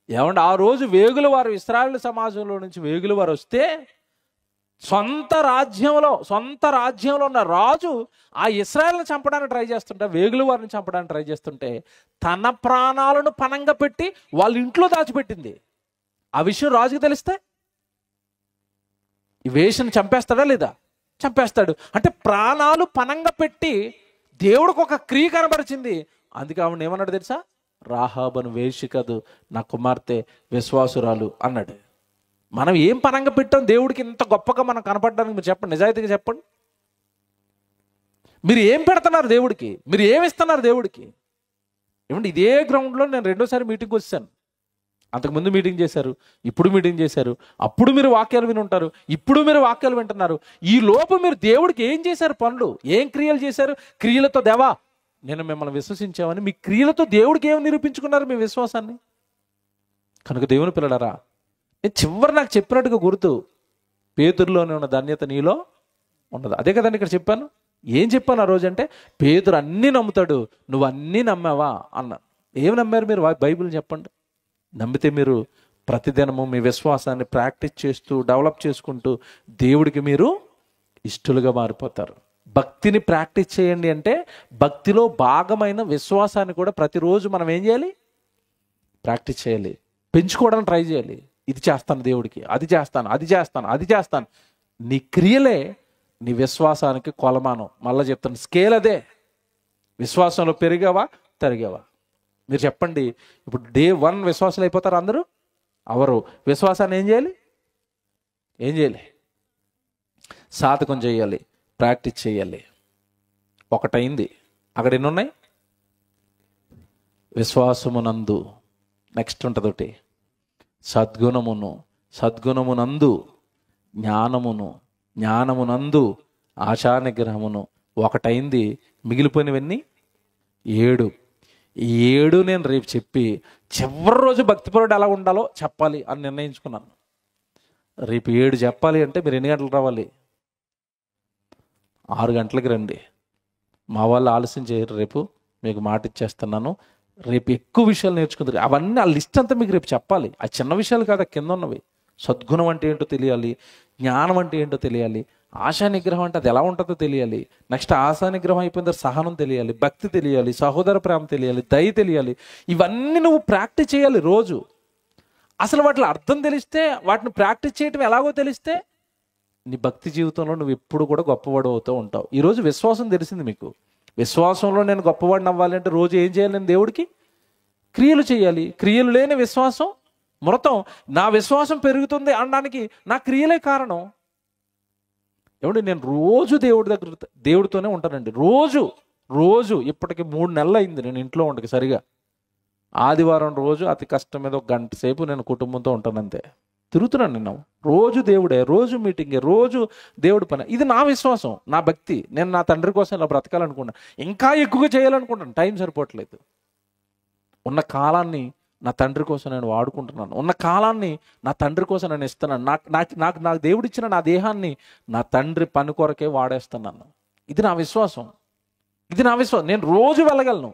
ఏమంటే ఆ రోజు వేగుల వారు, ఇశ్రాయేలు సమాజంలో నుంచి వేగుల వారు వస్తే సొంత రాజ్యంలో ఉన్న రాజు ఆ ఇశ్రాయేలుని చంపడానికి ట్రై చేస్తుంటే, వేగుల వారిని చంపడానికి ట్రై చేస్తుంటే తన ప్రాణాలను పణంగా పెట్టి వాళ్ళ ఇంట్లో దాచిపెట్టింది. ఆ విషయం రాజుకి తెలిస్తే ఈ వేషను చంపేస్తాడా లేదా? చంపేస్తాడు. అంటే ప్రాణాలు పణంగా పెట్టి దేవుడికి ఒక క్రియ కనబరిచింది. అందుకే ఆవిడ ఏమన్నాడు తెలుసా? రాహాబను వేశ్య కాదు, నా కుమార్తె విశ్వాసురాలు అన్నాడు. మనం ఏం పనంగా పెట్టాం దేవుడికి ఇంత గొప్పగా మనం కనపడడానికి? మీరు చెప్పండి, నిజాయితీగా చెప్పండి. మీరు ఏం పెడుతున్నారు దేవుడికి? మీరు ఏమి ఇస్తున్నారు దేవుడికి? ఏమంటే ఇదే గ్రౌండ్లో నేను రెండోసారి మీటింగ్కి వచ్చాను. అంతకుముందు మీటింగ్ చేశారు, ఇప్పుడు మీటింగ్ చేశారు. అప్పుడు మీరు వాక్యాలు విని ఉంటారు, ఇప్పుడు మీరు వాక్యాలు వింటున్నారు. ఈ లోపు మీరు దేవుడికి ఏం చేశారు? పనులు ఏం క్రియలు చేశారు? క్రియలతో దేవా నేను మిమ్మల్ని విశ్వసించామని మీ క్రియలతో దేవుడికి ఏమి నిరూపించుకున్నారు? మీ విశ్వాసాన్ని. కనుక దేవుని పిల్లలారా, చివరి నాకు చెప్పినట్టుగా గుర్తు, పేతురులోనే ఉన్న ధన్యత నీలో ఉండదు. అదే కదండి ఇక్కడ చెప్పాను. ఏం చెప్పాను ఆ రోజు అంటే, పేతురు అన్నీ నమ్ముతాడు, నువ్వు అన్నీ నమ్మావా అన్న. ఏమి నమ్మారు మీరు? బైబిల్ చెప్పండి. నమ్మితే మీరు ప్రతిదినము మీ విశ్వాసాన్ని ప్రాక్టీస్ చేస్తూ డెవలప్ చేసుకుంటూ దేవుడికి మీరు ఇష్టలుగా మారిపోతారు. భక్తిని ప్రాక్టీస్ చేయండి అంటే భక్తిలో భాగమైన విశ్వాసాన్ని కూడా ప్రతిరోజు మనం ఏం చేయాలి? ప్రాక్టీస్ చేయాలి, పెంచుకోవడానికి ట్రై చేయాలి. ఇది చేస్తాను దేవుడికి, అది చేస్తాను, అది చేస్తాను, అది చేస్తాను. నీ క్రియలే నీ విశ్వాసానికి కొలమానం. మళ్ళీ చెప్తాను, స్కేల్ అదే. విశ్వాసంలో పెరిగావా తరిగావా? మీరు చెప్పండి, ఇప్పుడు డే 1 విశ్వాసాలు అయిపోతారు అందరూ? అవరు. విశ్వాసాన్ని ఏం చేయాలి? ఏం చేయాలి? సాధకం చేయాలి, ప్రాక్టీస్ చేయాలి. ఒకటైంది. అక్కడ ఎన్ని ఉన్నాయి? విశ్వాసమునందు, నెక్స్ట్ ఉంటుంది ఒకటి, సద్గుణమును, సద్గుణమునందు జ్ఞానమును, జ్ఞానమునందు ఆశానిగ్రహమును. ఒకటైంది. మిగిలిపోయినవన్నీ 7. ఈ 7 నేను రేపు చెప్పి చివరి రోజు భక్తిపరుడు ఎలా ఉండాలో చెప్పాలి అని నిర్ణయించుకున్నాను. రేపు 7 చెప్పాలి అంటే మీరు ఎన్ని గంటలకు రావాలి? 6 గంటలకు రండి. మా వాళ్ళు ఆలస్యం చేయరు. రేపు మీకు మాట ఇచ్చేస్తున్నాను. రేపు ఎక్కువ విషయాలు నేర్చుకుంటారు. అవన్నీ ఆ లిస్ట్ అంతా మీకు రేపు చెప్పాలి. ఆ చిన్న విషయాలు కాదు, కింద ఉన్నవి. సద్గుణం అంటే ఏంటో తెలియాలి, జ్ఞానం అంటే ఏంటో తెలియాలి, ఆశా నిగ్రహం అంటే అది ఎలా ఉంటుందో తెలియాలి. నెక్స్ట్ ఆశా నిగ్రహం అయిపోయిన తర్వాత సహనం తెలియాలి, భక్తి తెలియాలి, సహోదర ప్రేమ తెలియాలి, దయ తెలియాలి. ఇవన్నీ నువ్వు ప్రాక్టీస్ చేయాలి రోజు. అసలు వాటిలో అర్థం తెలిస్తే, వాటిని ప్రాక్టీస్ చేయటం ఎలాగో తెలిస్తే నీ భక్తి జీవితంలో నువ్వు ఎప్పుడు కూడా గొప్పవాడు అవుతూ ఉంటావు. ఈరోజు విశ్వాసం తెలిసింది మీకు. విశ్వాసంలో నేను గొప్పవాడిని అవ్వాలి అంటే రోజు ఏం చేయాలి? నేను దేవుడికి క్రియలు చేయాలి. క్రియలు లేని విశ్వాసం మృతం. నా విశ్వాసం పెరుగుతుంది అనడానికి నా క్రియలే కారణం. ఏమంటే నేను రోజు దేవుడితోనే ఉంటానండి. రోజు ఇప్పటికి 3 నెలలు అయింది నేను ఇంట్లో ఉండక సరిగా. ఆదివారం రోజు అతి కష్టం మీద 1 గంట సేపు నేను కుటుంబంతో ఉంటాను, అంతే. తిరుగుతున్నాను నేను. రోజు దేవుడే, రోజు మీటింగే, రోజు దేవుడి పని. ఇది నా విశ్వాసం, నా భక్తి. నేను నా తండ్రి కోసం ఇలా బ్రతకాలనుకున్నాను, ఇంకా ఎక్కువగా చేయాలనుకుంటాను. టైం సరిపోవట్లేదు. ఉన్న కాలాన్ని నా తండ్రి కోసం నేను వాడుకుంటున్నాను. ఉన్న కాలాన్ని నా తండ్రి కోసం నేను ఇస్తున్నాను. నాకు దేవుడిచ్చిన నా దేహాన్ని నా తండ్రి పని కొరకే వాడేస్తున్నాను. ఇది నా విశ్వాసం. నేను రోజు వెళ్ళగలను,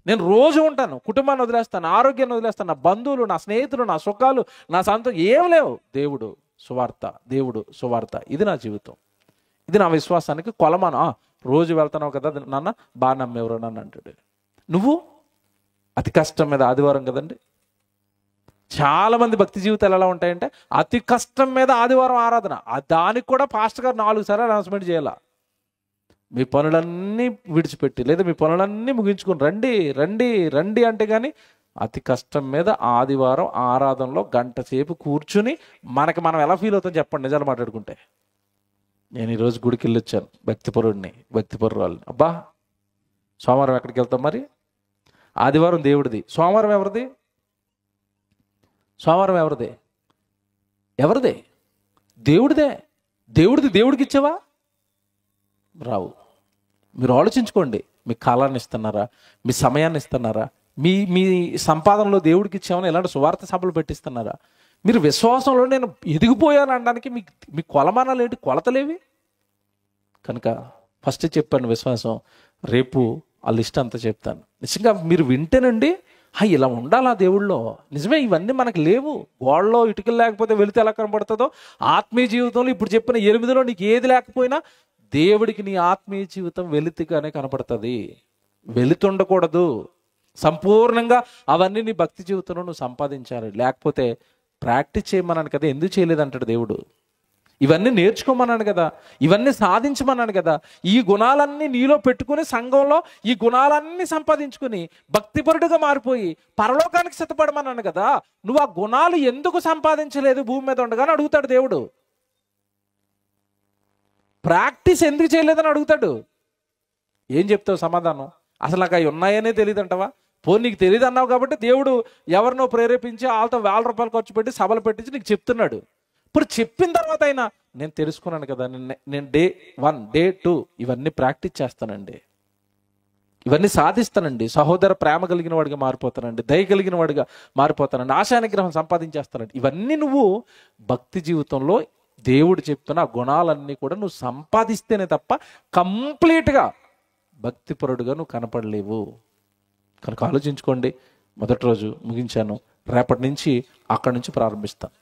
నేను రోజు ఉంటాను. కుటుంబాన్ని వదిలేస్తాను, ఆరోగ్యాన్ని వదిలేస్తాను, నా బంధువులు, నా స్నేహితులు, నా సుఖాలు, నా సంతోషం ఏం లేవు. దేవుడు సువార్త. ఇది నా జీవితం. ఇది నా విశ్వాసానికి కొలమానం. రోజు వెళ్తున్నావు కదా నాన్న, బాగా నమ్మేవరు నన్ను అంటాడు. నువ్వు అతి కష్టం మీద ఆదివారం కదండి. చాలామంది భక్తి జీవితాలు ఎలా ఉంటాయంటే, అతి కష్టం మీద ఆదివారం ఆరాధన. దానికి కూడా పాస్టర్ గారు 4 సార్లు అనౌన్స్మెంట్ చేయాల. మీ పనులన్నీ విడిచిపెట్టి, లేదా మీ పనులన్నీ ముగించుకుని రండి అంటే కానీ అతి కష్టం మీద ఆదివారం ఆరాధనలో 1 గంట సేపు కూర్చుని మనం ఎలా ఫీల్ అవుతాం చెప్పండి, నిజాలు మాట్లాడుకుంటే. నేను ఈరోజు గుడికి వెళ్ళొచ్చాను, భక్తిపరురాలని. అబ్బా, సోమవారం ఎక్కడికి వెళ్తాం మరి? ఆదివారం దేవుడిది, సోమవారం ఎవరిది? ఎవరిదే? దేవుడిదే. దేవుడికి ఇచ్చావా? రావు. మీరు ఆలోచించుకోండి. మీ కాలాన్ని ఇస్తున్నారా? మీ సమయాన్ని ఇస్తున్నారా? మీ సంపాదనలో దేవుడికి ఇచ్చామని ఇలాంటి సువార్త సభలు పెట్టిస్తున్నారా? మీరు విశ్వాసంలో నేను ఎదిగిపోయాను అనడానికి మీ కొలమానాలు ఏంటి? కొలతలేవి. కనుక ఫస్ట్ చెప్పాను విశ్వాసం. రేపు ఆ లిస్ట్ అంతా చెప్తాను. నిజంగా మీరు వింటేనండి, ఇలా ఉండాలా దేవుళ్ళో. నిజమే, ఇవన్నీ మనకు లేవు. గోడలో ఇటుకలు లేకపోతే వెళితే ఎలా కనబడుతుందో, ఆత్మీయ జీవితంలో ఇప్పుడు చెప్పిన 8లో నీకు ఏది లేకపోయినా దేవుడికి నీ ఆత్మీయ జీవితం వెలితిగానే కనపడుతుంది. వెలితుండకూడదు. సంపూర్ణంగా అవన్నీ నీ భక్తి జీవితంలో నువ్వు సంపాదించాలి. లేకపోతే ప్రాక్టీస్ చేయమన్నాను కదా, ఎందుకు చేయలేదంటాడు దేవుడు. ఇవన్నీ నేర్చుకోమన్నాను కదా, ఇవన్నీ సాధించమన్నాను కదా. ఈ గుణాలన్నీ నీలో పెట్టుకుని సంఘంలో ఈ గుణాలన్నీ సంపాదించుకుని భక్తిపరుడుగా మారిపోయి పరలోకానికి సిద్ధపడమన్నాను కదా. నువ్వు ఆ గుణాలు ఎందుకు సంపాదించలేదు భూమి మీద ఉండగానే అడుగుతాడు దేవుడు. ప్రాక్టీస్ ఎందుకు చేయలేదని అడుగుతాడు. ఏం చెప్తావు సమాధానం? అసలు నాకు అవి ఉన్నాయనే తెలియదు అంటావా? నీకు తెలియదు అన్నావు కాబట్టి దేవుడు ఎవరినో ప్రేరేపించి వాళ్ళతో ₹1,000 ఖర్చు పెట్టి సభలు పెట్టించి నీకు చెప్తున్నాడు. ఇప్పుడు చెప్పిన తర్వాత అయినా నేను తెలుసుకున్నాను కదా, నేను డే 1 డే 2 ఇవన్నీ ప్రాక్టీస్ చేస్తానండి, ఇవన్నీ సాధిస్తానండి, సహోదర ప్రేమ కలిగిన వాడిగా మారిపోతానండి, దయ కలిగిన వాడిగా మారిపోతానండి, ఆశానిగ్రహం సంపాదించేస్తానండి. ఇవన్నీ నువ్వు భక్తి జీవితంలో దేవుడు చెప్తున్న ఆ గుణాలన్నీ కూడా నువ్వు సంపాదిస్తేనే తప్ప కంప్లీట్గా భక్తిపరుడుగా నువ్వు కనపడలేవు. కనుక ఆలోచించుకోండి. మొదటి రోజు ముగించాను, రేపటి నుంచి అక్కడి నుంచి ప్రారంభిస్తాను.